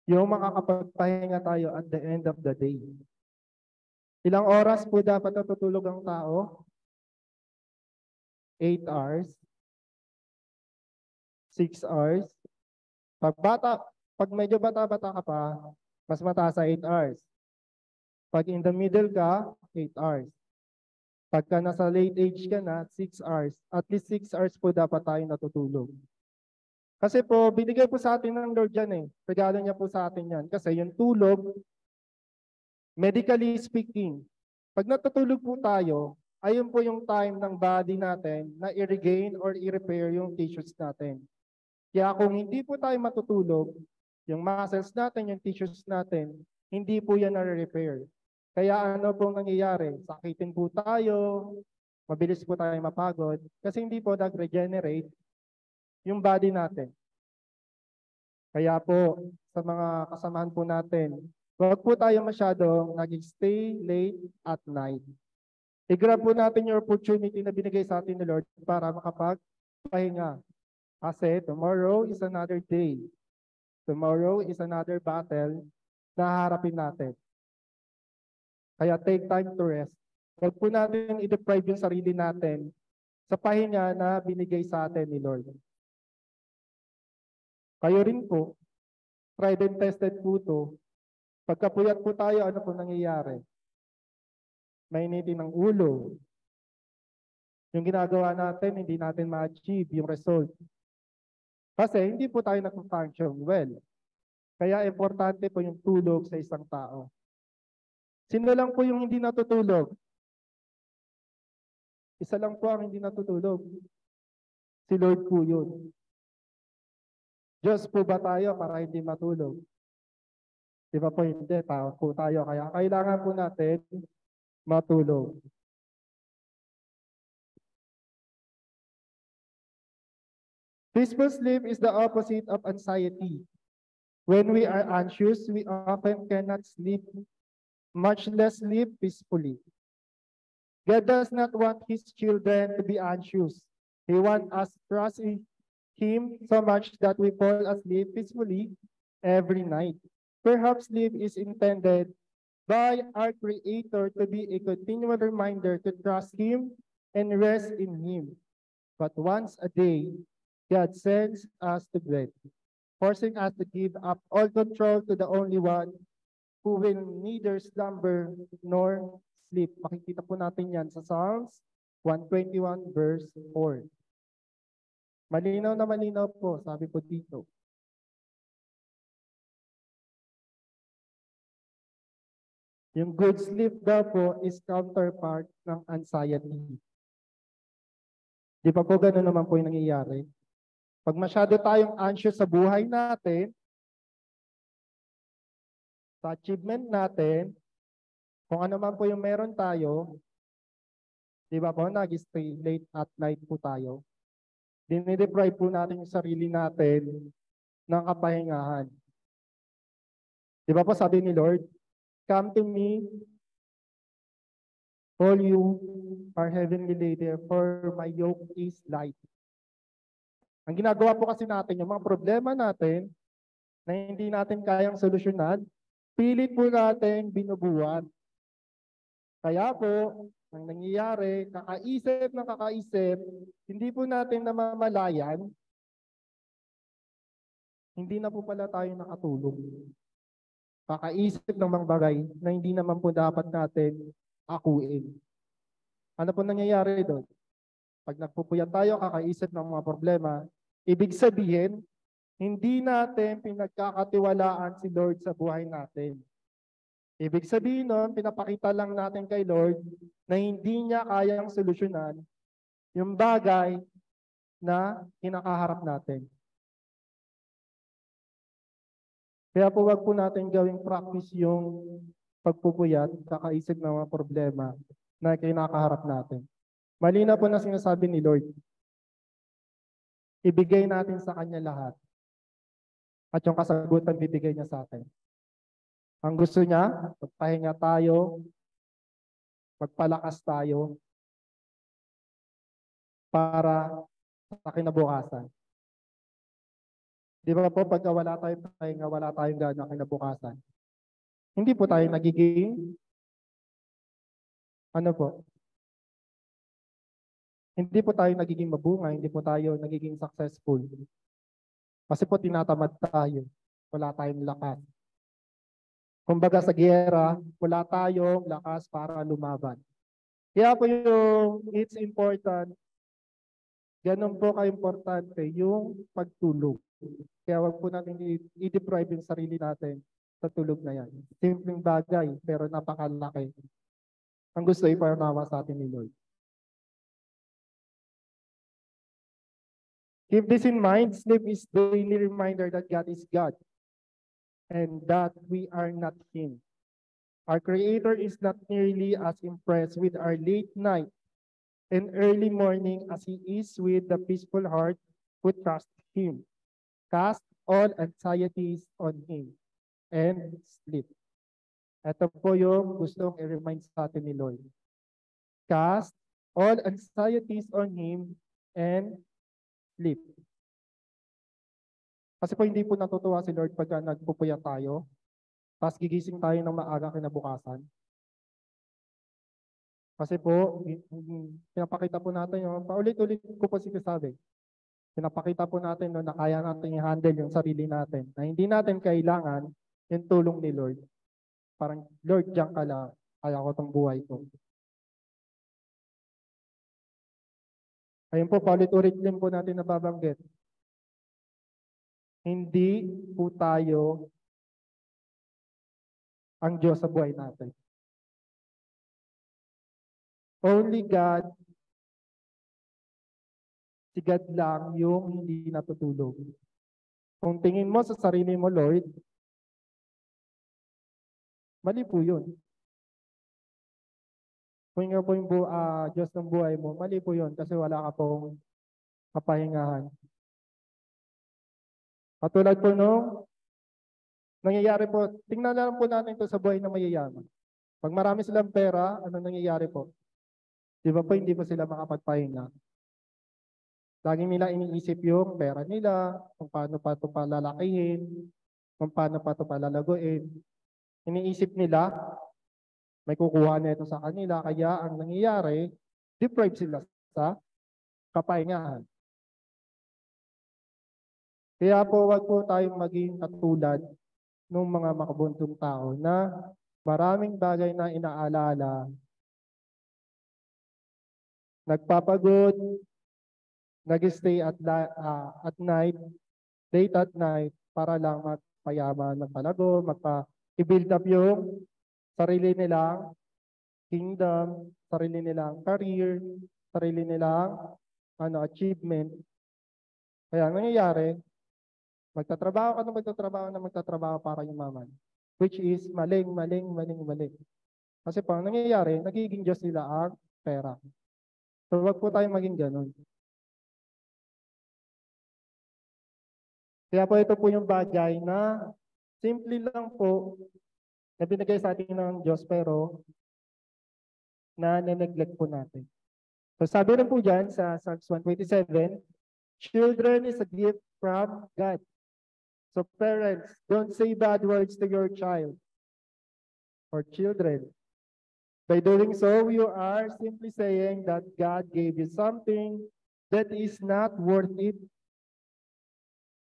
Yung makakapagpahinga tayo at the end of the day. Ilang oras po dapat natutulog ang tao? 8 hours? 6 hours? Pag medyo bata-bata ka pa, mas mataas sa 8 hours. Pag in the middle ka, 8 hours. Pagka nasa late age ka na, 6 hours. At least 6 hours po dapat tayo natutulog. Kasi po, binigay po sa atin ng Lord yan eh. Regalo niya po sa atin yan. Kasi yung tulog, medically speaking, pag natutulog po tayo, ayun po yung time ng body natin na i-regain or i-repair yung tissues natin. Kaya kung hindi po tayo matutulog, yung muscles natin, yung tissues natin, hindi po yan na-repair. Kaya ano pong nangyayari? Sakitin po tayo, mabilis po tayo mapagod, kasi hindi po nag-regenerate yung body natin. Kaya po, sa mga kasamahan po natin, huwag po tayo masyadong nag-stay late at night. I-grab po natin yung opportunity na binigay sa atin ni Lord para makapagpahinga. Kasi tomorrow is another day. Tomorrow is another battle na haharapin natin. Kaya take time to rest. Huwag po natin i-deprive yung sarili natin sa pahinga na binigay sa atin ni Lord. Kayo rin po, tried and tested po ito. Pagkapuyat po tayo, ano po nangyayari? Mainitin ang ulo. Yung ginagawa natin, hindi natin ma-achieve yung result. Kasi hindi po tayo nag-function well. Kaya importante po yung tulog sa isang tao. Sino lang po yung hindi natutulog? Isa lang po ang hindi natutulog. Si Lord po yun. Diyos po ba tayo para hindi matulog? Di ba po hindi? Tao po tayo. Kaya kailangan po natin matulog. Peaceful sleep is the opposite of anxiety. When we are anxious, we often cannot sleep, much less sleep peacefully. God does not want his children to be anxious. He wants us to trust in him so much that we fall asleep peacefully every night. Perhaps sleep is intended by our Creator to be a continual reminder to trust him and rest in him. But once a day, God sends us to bed, forcing us to give up all control to the only one who will neither slumber nor sleep. Makikita po natin yan sa Psalms 121 verse 4. Malinaw na malinaw po, sabi po dito. Yung good sleep daw po is counterpart ng anxiety. Di ba po gano'n naman po yung nangyayari? Pag masyado tayong anxious sa buhay natin, sa achievement natin, kung ano man po yung meron tayo, di ba po, nag-stay late at night po tayo. Dinideprive po natin yung sarili natin ng kapahingahan. Di ba po sabi ni Lord, come to me, all you are heavenly laden, for my yoke is light. Ang ginagawa po kasi natin, yung mga problema natin na hindi natin kayang solusyonan, pilit po natin binubuhat. Kaya po, ang nangyayari, kakaisip, hindi po natin namamalayan, hindi na po pala tayo nakatulog. Kakaisip ng mga bagay na hindi naman po dapat natin akuin. Ano po nangyayari doon? Pag nagpupuyat tayo, kakaisip ng mga problema, ibig sabihin, hindi natin pinagkakatiwalaan si Lord sa buhay natin. Ibig sabihin nun, pinapakita lang natin kay Lord na hindi niya kayang solusyonan yung bagay na kinakaharap natin. Kaya po wag po natin gawing practice yung pagpupuyat, kakaisip ng mga problema na kinakaharap natin. Malinaw po na sinasabi ni Lord, ibigay natin sa Kanya lahat at yung kasagutan bibigay niya sa atin. Ang gusto niya, magpahinga tayo, magpalakas tayo para sa kinabukasan. Di ba po, pagka wala tayong pahinga, wala tayong gana kinabukasan. Hindi po tayo nagiging, ano po, hindi po tayo nagiging mabunga, hindi po tayo nagiging successful. Kasi po tinatamad tayo, wala tayong lakas. Kumbaga sa giyera, wala tayong lakas para lumaban. Kaya po yung it's important, ganun po ka-importante yung pagtulog. Kaya wag po natin i-deprive yung sarili natin sa tulog na yan. Simpleng bagay, pero napakalaki. Ang gusto ipanawa sa atin ni Lord. Keep this in mind, sleep is the daily reminder that God is God and that we are not Him. Our Creator is not nearly as impressed with our late night and early morning as He is with the peaceful heart who trusts Him. Cast all anxieties on Him and sleep. Ito po yung gustong i-remind sa atin ni Lord. Cast all anxieties on Him and sleep. Kasi po hindi po natutuwa si Lord pagka nagpupuyat tayo, tapos gigising tayo ng maaga kinabukasan. Kasi po, pinapakita po natin yung paulit-ulit ko po sinasabi. Pinapakita po natin no, na kaya natin i-handle yung sarili natin, na hindi natin kailangan yung tulong ni Lord. Parang, Lord, diyan ka lang. Kaya ko tong buhay ko. Ayun po, paulit-ulit din po natin nababanggit. Hindi po tayo ang Diyos sa buhay natin. Only God, si God lang yung hindi natutulog. Kung tingin mo sa sarili mo, Lord, mali po yun. Kung nga po yung Diyos ng buhay mo, mali po yun kasi wala ka pong kapahingahan. Katulad po nung nangyayari po, tingnan lang po natin ito sa buhay ng mayayaman. Pag marami silang pera, ano nangyayari po? Di ba po hindi po sila makapagpahinga? Lagi nila iniisip yung pera nila, kung paano pa ito palalakihin, kung paano pa ito palalaguin. Iniisip nila, may kukuha na ito sa kanila, kaya ang nangyayari, deprive sila sa kapahingahan. Kaya po, wag po tayong maging katulad ng mga makabuntong tao na maraming bagay na inaalala, nagpapagod, nag-stay at night, late at night, para lang magpayaman, magpalago, i-build up yung sarili nilang kingdom, sarili nilang career, sarili nilang achievement. Kaya ang nangyayari, magtatrabaho para yumaman. Which is maling. Kasi po, ang nangyayari, nagiging Diyos nila ang pera. So, wag po tayong maging ganun. Kaya po ito po yung bagay na simple lang po na binigay sa atin ng Diyos pero na neglect po natin. So sabi rin po dyan sa Psalms 127, children is a gift from God. So parents, don't say bad words to your child or children. By doing so, you are simply saying that God gave you something that is not worth it.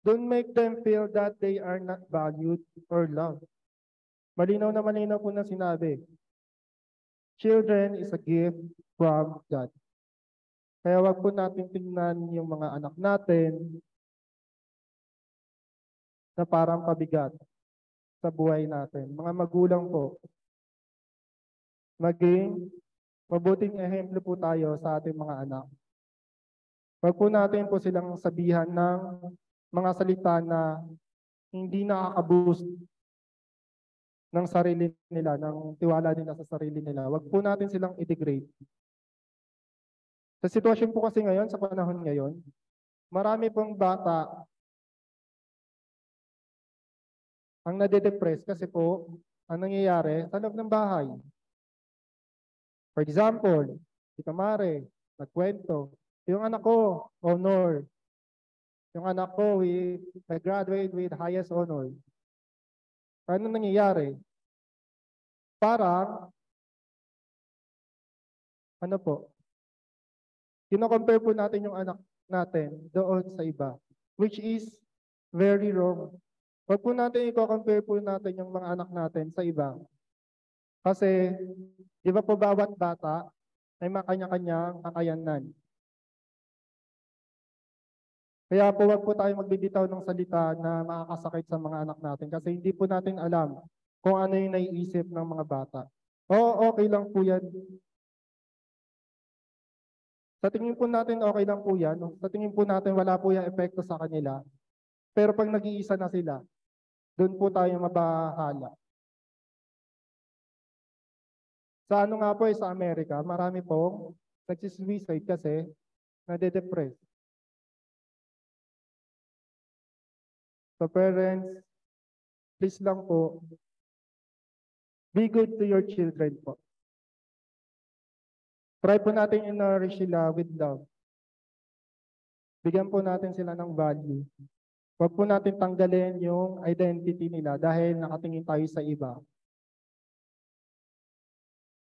Don't make them feel that they are not valued or loved. Malinaw po na sinabi. Children is a gift from God. Kaya wag po natin tingnan yung mga anak natin na parang pabigat sa buhay natin. Mga magulang po, maging mabuting ehemplo po tayo sa ating mga anak. Wag po natin po silang sabihan ng mga salita na hindi nakaka-boost ng sarili nila, ng tiwala nila sa sarili nila. Wag po natin silang i-degrade. Sa sitwasyon po kasi ngayon, sa panahon ngayon, marami pong bata ang nade-depress kasi po, ang nangyayari sa loob ng bahay. For example, si Kamare, nagkwento, yung anak ko, honor. Yung anak ko, nag-graduate with highest honor. Ano nangyayari? Parang, ano po, kino-compare po natin yung anak natin doon sa iba, which is very wrong. Wag po natin i-compare po natin yung mga anak natin sa iba. Kasi, di ba po bawat bata ay makanya-kanyang kakayanan. Kaya po wag po tayo magbibitaw ng salita na makakasakit sa mga anak natin kasi hindi po natin alam kung ano yung naiisip ng mga bata. Oo, okay lang po yan. Sa tingin po natin okay lang po yan. Sa tingin po natin wala po yung epekto sa kanila. Pero pag nag-iisa na sila, doon po tayo mabahala. Sa ano nga po sa Amerika, marami pong nagsisuicide kasi nade-depress. So parents, please lang po, be good to your children po. Try po natin i-nourish sila with love. Bigyan po natin sila ng value. Huwag po natin tanggalin yung identity nila dahil nakatingin tayo sa iba.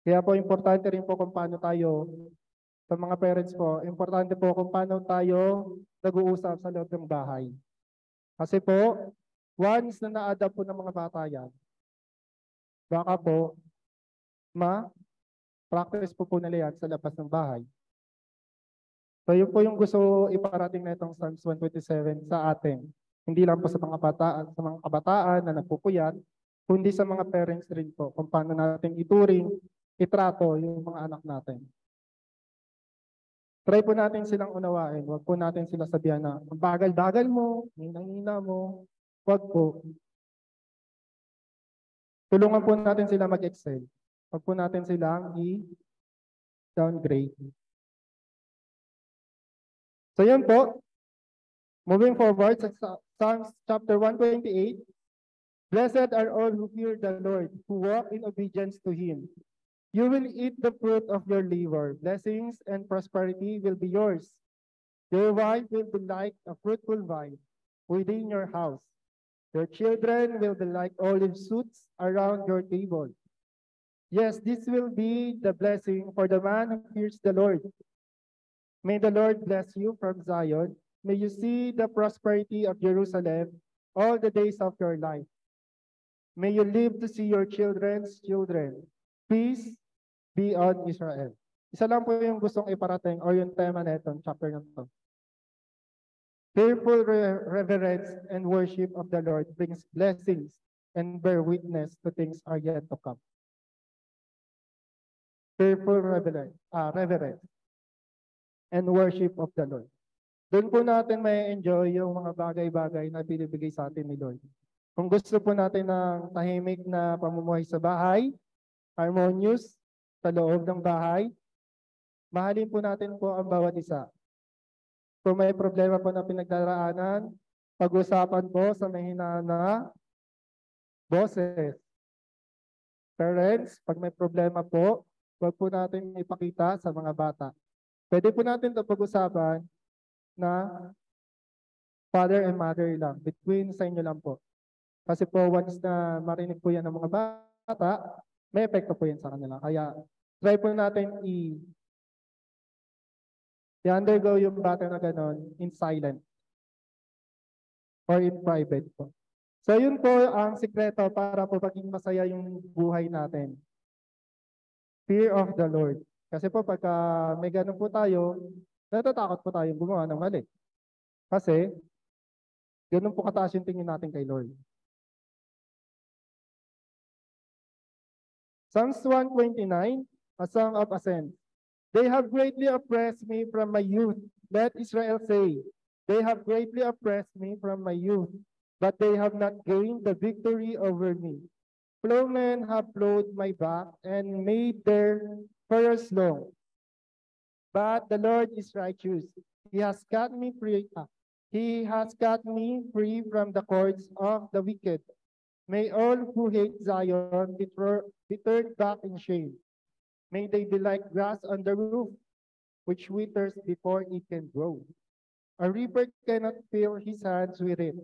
Kaya po importante rin po kung paano tayo, sa mga parents po, importante po kung paano tayo nag-uusap sa loob ng bahay. Kasi po, once na na-adapt po ng mga bata yan, baka po ma-practice po nila yan sa labas ng bahay. So yun po yung gusto iparating na itong Psalms 127 sa atin. Hindi lang po sa mga kabataan na nagpupuyat, kundi sa mga parents rin po kung paano natin ituring, itrato yung mga anak natin. Try po natin silang unawain. Huwag po natin sila sabihan na ang bagal-bagal mo, hinang-hina mo. Huwag po. Tulungan po natin sila mag-excel. Huwag po natin silang i-downgrade. So yun po. Moving forward sa Psalms chapter 128. Blessed are all who fear the Lord, who walk in obedience to Him. You will eat the fruit of your labor. Blessings and prosperity will be yours. Your wife will be like a fruitful vine within your house. Your children will be like olive shoots around your table. Yes, this will be the blessing for the man who fears the Lord. May the Lord bless you from Zion. May you see the prosperity of Jerusalem all the days of your life. May you live to see your children's children. Peace be on Israel. Isa lang po yung gustong iparating o yung tema na itong chapter na ito. Fearful reverence and worship of the Lord brings blessings and bear witness to things are yet to come. Fearful reverence and worship of the Lord. Doon po natin may enjoy yung mga bagay-bagay na binibigay sa atin ni Lord. Kung gusto po natin ng tahimik na pamumuhay sa bahay, harmonious sa loob ng bahay, mahalin po natin po ang bawat isa. Kung may problema po na pinagdaraanan, pag-usapan po sa mahina na boses. Parents, pag may problema po, huwag po natin ipakita sa mga bata. Pwede po natin ito pag-usapan na father and mother lang. Between sa inyo lang po. Kasi po once na marinig po yan ng mga bata, may epekto po yan sa kanila. Kaya try po natin i-undergo yung bata na gano'n in silent or in private po. So yun po ang sikreto para po maging masaya yung buhay natin. Fear of the Lord. Kasi po pagka may ganun po tayo, natatakot po tayong gumawa ng mali. Kasi ganun po kataas yung tingin natin kay Lord. Psalms 129, a song of ascent. They have greatly oppressed me from my youth. Let Israel say, they have greatly oppressed me from my youth, but they have not gained the victory over me. Plowmen have plowed my back and made their furrows long. But the Lord is righteous. He has cut me free. He has cut me free from the cords of the wicked. May all who hate Zion be turned back in shame. May they be like grass on the roof, which withers before it can grow. A reaper cannot fill his hands with it,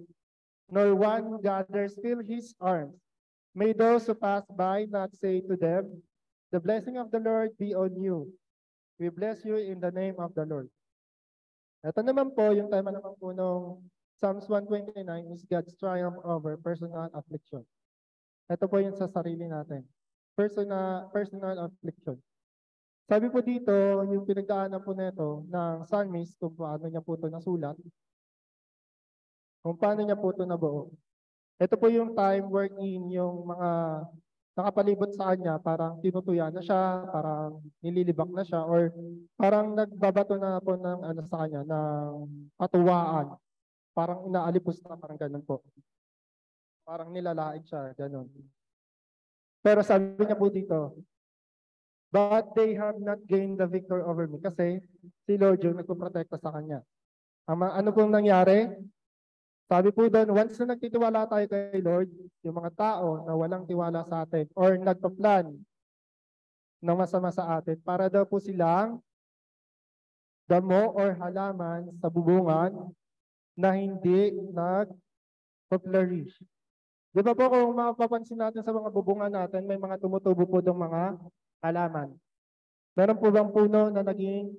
nor one who gathers fill his arms. May those who pass by not say to them, the blessing of the Lord be on you. We bless you in the name of the Lord. Ito naman po, yung tema naman po nung Psalms 129 is God's triumph over personal affliction. Ito po yung sa sarili natin. Personal affliction. Sabi po dito, yung pinagdaanan po nito ng psalmist, kung paano niya po ito nasulat, kung paano niya po ito nabuo. Ito po yung time wherein yung mga nakapalibot sa kanya, parang tinutuya na siya, parang nililibak na siya, or parang nagbabato na po ng ano sa kanya, ng katuwaan. Parang inaalipos na, parang ganun po. Parang nilalaig siya, ganun. Pero sabi niya po dito, but they have not gained the victory over me. Kasi si Lord yung nagpuprotekta sa kanya. Ano pong nangyari? Sabi po doon, once na nagtitiwala tayo kay Lord, yung mga tao na walang tiwala sa atin or nagpa-plan ng masama sa atin, para daw po silang damo or halaman sa bubungan na hindi nag-flourish. Di ba po kung mapapansin natin sa mga bubungan natin, may mga tumutubo po ng mga halaman. Meron po bang puno na naging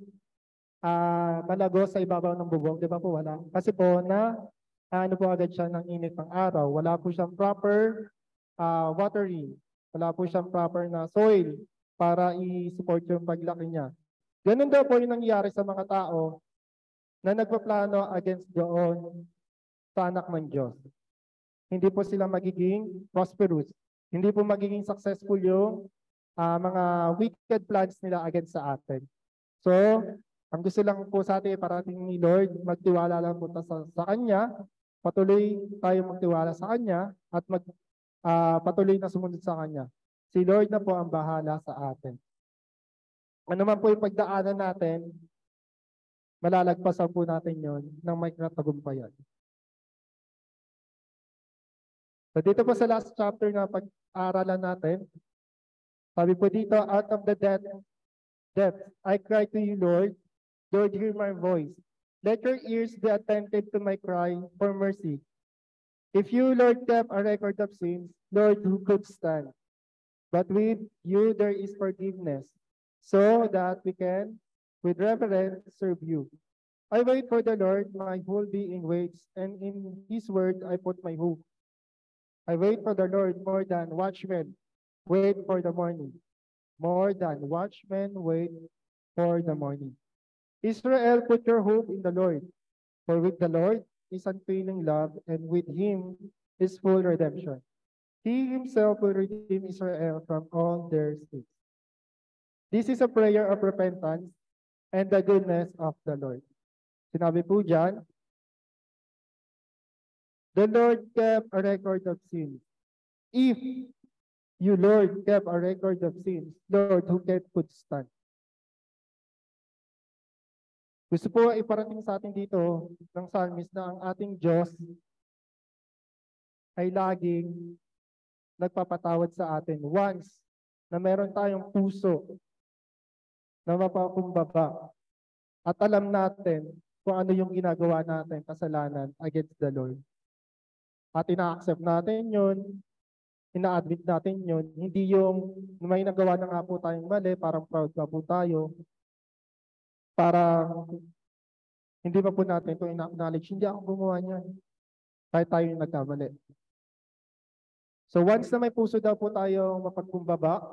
malago sa ibabaw ng bubong? Di ba po wala? Kasi po ano po agad siya ng init ng araw. Wala po siyang proper watering. Wala po siyang proper na soil para i-support yung paglaki niya. Ganun daw po yung nangyayari sa mga tao na nagpaplano against doon sa anak ng Diyos. Hindi po sila magiging prosperous. Hindi po magiging successful yung mga wicked plans nila against sa atin. So, ang gusto lang po sa atin parating ni Lord, magtiwala lang po sa Kanya, patuloy tayo magtiwala sa Kanya at patuloy na sumunod sa Kanya. Si Lord na po ang bahala sa atin. Ano man po yung pagdaanan natin, malalagpasan po natin yon ng may katagumpayan. So dito po sa last chapter na pag-aaralan natin, sabi po dito, out of the depth, I cry to you, Lord. Lord, hear my voice. Let your ears be attentive to my cry for mercy. If you, Lord, kept a record of sins, Lord, who could stand? But with you there is forgiveness, so that we can, with reverence, serve you. I wait for the Lord, my whole being waits, and in His word I put my hope. I wait for the Lord more than watchmen wait for the morning. More than watchmen wait for the morning. Israel, put your hope in the Lord, for with the Lord is unfailing love, and with Him is full redemption. He Himself will redeem Israel from all their sins. This is a prayer of repentance and the goodness of the Lord. Sinabi po dyan, the Lord kept a record of sins. If you, Lord, kept a record of sins, Lord, who could stand? Gusto po iparating sa atin dito ng psalmist na ang ating Diyos ay laging nagpapatawad sa atin once na meron tayong puso na mapakumbaba at alam natin kung ano yung ginagawa natin kasalanan against the Lord. At ina-accept natin yun, ina-admit natin yun, hindi yung may nagawa na nga po tayong mali, parang proud pa po tayo, para hindi pa po natin ito ina-acknowledge, hindi ako gumawa niyan, kahit tayo yung nagkamali. So once na may puso daw po tayo mapagkumbaba,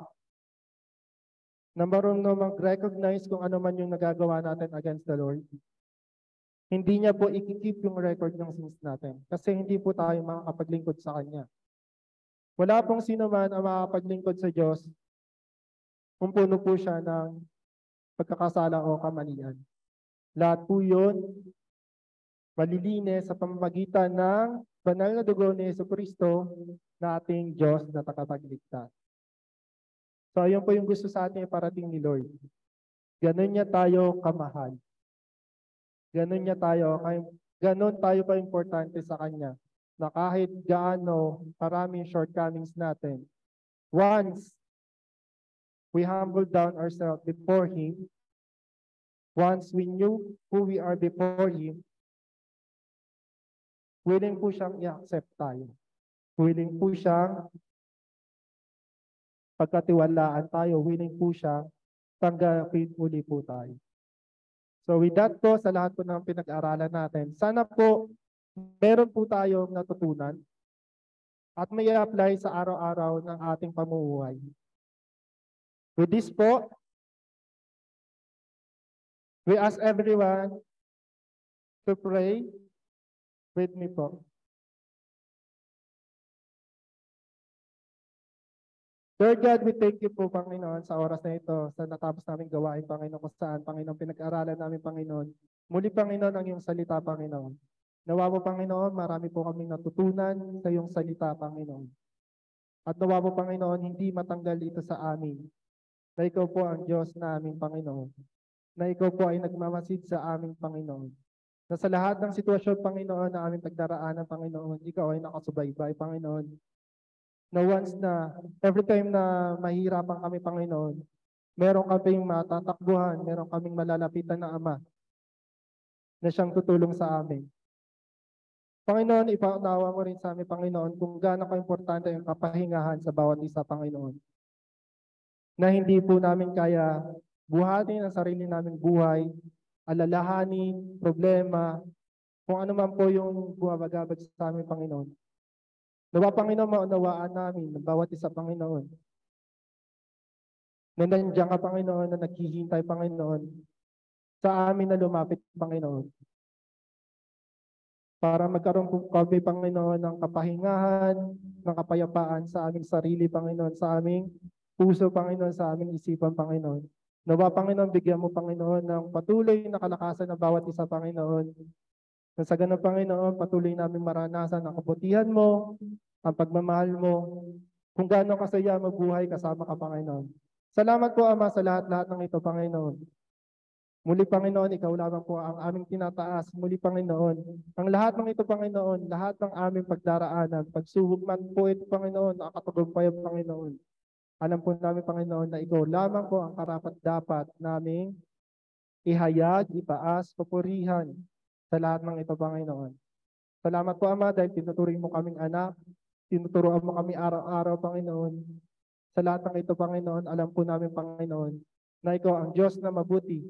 na marunong mag-recognize kung ano man yung nagagawa natin against the Lord, hindi niya po i-keep yung record ng sins natin kasi hindi po tayo makakapaglingkod sa Kanya. Wala pong sino man ang makakapaglingkod sa Diyos kung puno po siya ng pagkakasala o kamalian. Lahat po yun malilinis sa pamamagitan ng banal na dugo ni Jesucristo na ating Diyos na tagapagligtas. So ayun po yung gusto sa atin parating ni Lord. Ganun niya tayo kamahal. Ganun tayo ka-importante sa Kanya na kahit gaano maraming shortcomings natin, once we humble down ourselves before Him, once we knew who we are before Him, willing po siyang i-accept tayo. Willing po siyang pagkatiwalaan tayo, willing po siyang tanggapin uli po tayo. So with that po, sa lahat po ng pinag-aralan natin, sana po meron po tayong natutunan at may apply sa araw-araw ng ating pamumuhay. With this po, we ask everyone to pray with me po. Lord God, we thank you po, Panginoon, sa oras na ito, sa natapos namin gawain, Panginoon, kung saan, Panginoon, pinag-aralan namin, Panginoon. Muli, Panginoon, ang iyong salita, Panginoon. Nawa po, Panginoon, marami po kaming natutunan sa iyong salita, Panginoon. At nawa po, Panginoon, hindi matanggal ito sa amin, na ikaw po ang Diyos na aming Panginoon, na ikaw po ay nagmamasid sa aming Panginoon. Na sa lahat ng sitwasyon, Panginoon, na aming pagdaraanan, Panginoon, ikaw ay nakasubaybay, Panginoon. Na once na, every time na mahirapan kami, Panginoon, meron kaming matatakbuhan, meron kaming malalapitan na Ama na siyang tutulong sa amin. Panginoon, ipaunawa mo rin sa amin, Panginoon, kung gaano ka-importante yung kapahingahan sa bawat isa, Panginoon. Na hindi po namin kaya buhatin ang sarili naming buhay, alalahanin, problema, kung ano man po yung bumabagabag sa amin, Panginoon. Nawa, Panginoon, maunawaan namin ng bawat isa, Panginoon, na nandiyan ka, Panginoon, na naghihintay, Panginoon, sa amin na lumapit, Panginoon, para magkaroon po kami, Panginoon, ng kapahingahan, ng kapayapaan sa aming sarili, Panginoon, sa aming puso, Panginoon, sa aming isipan, Panginoon. Nawa, Panginoon, bigyan mo, Panginoon, ng patuloy na kalakasan ng bawat isa, Panginoon. Na sa ganun, Panginoon, patuloy namin maranasan ang kabutihan mo, ang pagmamahal mo, kung gaano kasaya mabuhay kasama ka, Panginoon. Salamat po, Ama, sa lahat-lahat ng ito, Panginoon. Muli, Panginoon, ikaw lamang po ang aming tinataas. Muli, Panginoon, ang lahat ng ito, Panginoon, lahat ng aming pagdaraanan, pagsubok man po ito, Panginoon, ang katagumpayan, Panginoon. Alam po namin, Panginoon, na ikaw lamang po ang karapat-dapat naming ihayag, itaas, papurihan sa lahat ng ito, Panginoon. Salamat po, Ama, dahil tinuturing mo kaming anak, tinuturuan mo kami araw-araw, Panginoon. Sa lahat ng ito, Panginoon, alam po namin, Panginoon, na ikaw ang Diyos na mabuti,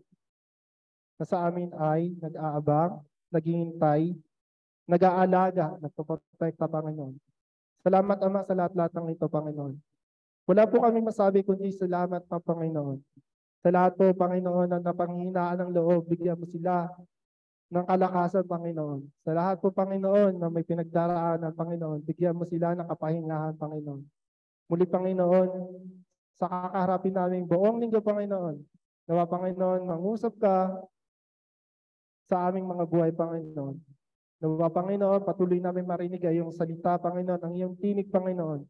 na sa amin ay nag-aabang, naghihintay, nag-aalaga, nagpoprotekta, Panginoon. Salamat, Ama, sa lahat-lahat ng ito, Panginoon. Wala po kami masabi kundi salamat pa, Panginoon. Sa lahat po, Panginoon, na napanghinaan ng loob, bigyan mo sila ng kalakasan, Panginoon. Sa lahat po, Panginoon, na may pinagdaraanan, Panginoon, bigyan mo sila ng kapahingahan, Panginoon. Muli, Panginoon, sa kakaharapin namin buong linggo, Panginoon, nawa, Panginoon, mangusap ka sa aming mga buhay, Panginoon. Nawa, Panginoon, patuloy namin marinig ay iyong salita, Panginoon, ang iyong tinig, Panginoon.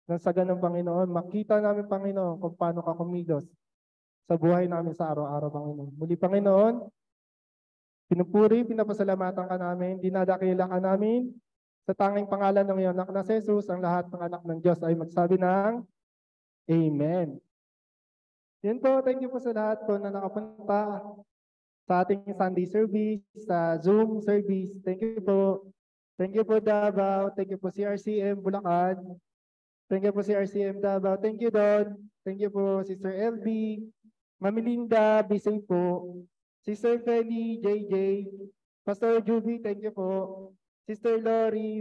Nang sa ganun, Panginoon, makita namin, Panginoon, kung paano ka kumilos sa buhay namin sa araw-araw, Panginoon. Muli, Panginoon, pinupuri, pinapasalamatan ka namin, dinadakila ka namin, sa tanging pangalan ng iyong anak na si Jesus, ang lahat ng anak ng Diyos ay magsabi ng Amen. Yun po, thank you po sa lahat po na nakapunta sa ating Sunday service, sa Zoom service. Thank you po. Thank you po, Davao. Thank you po, CRCM Bulacan. Thank you po, CRCM Davao. Thank you, Don. Thank you po, Sister LB. Mami Linda, be safe po. Sister Feli, JJ. Pastor Juby, thank you po. Sister Lori,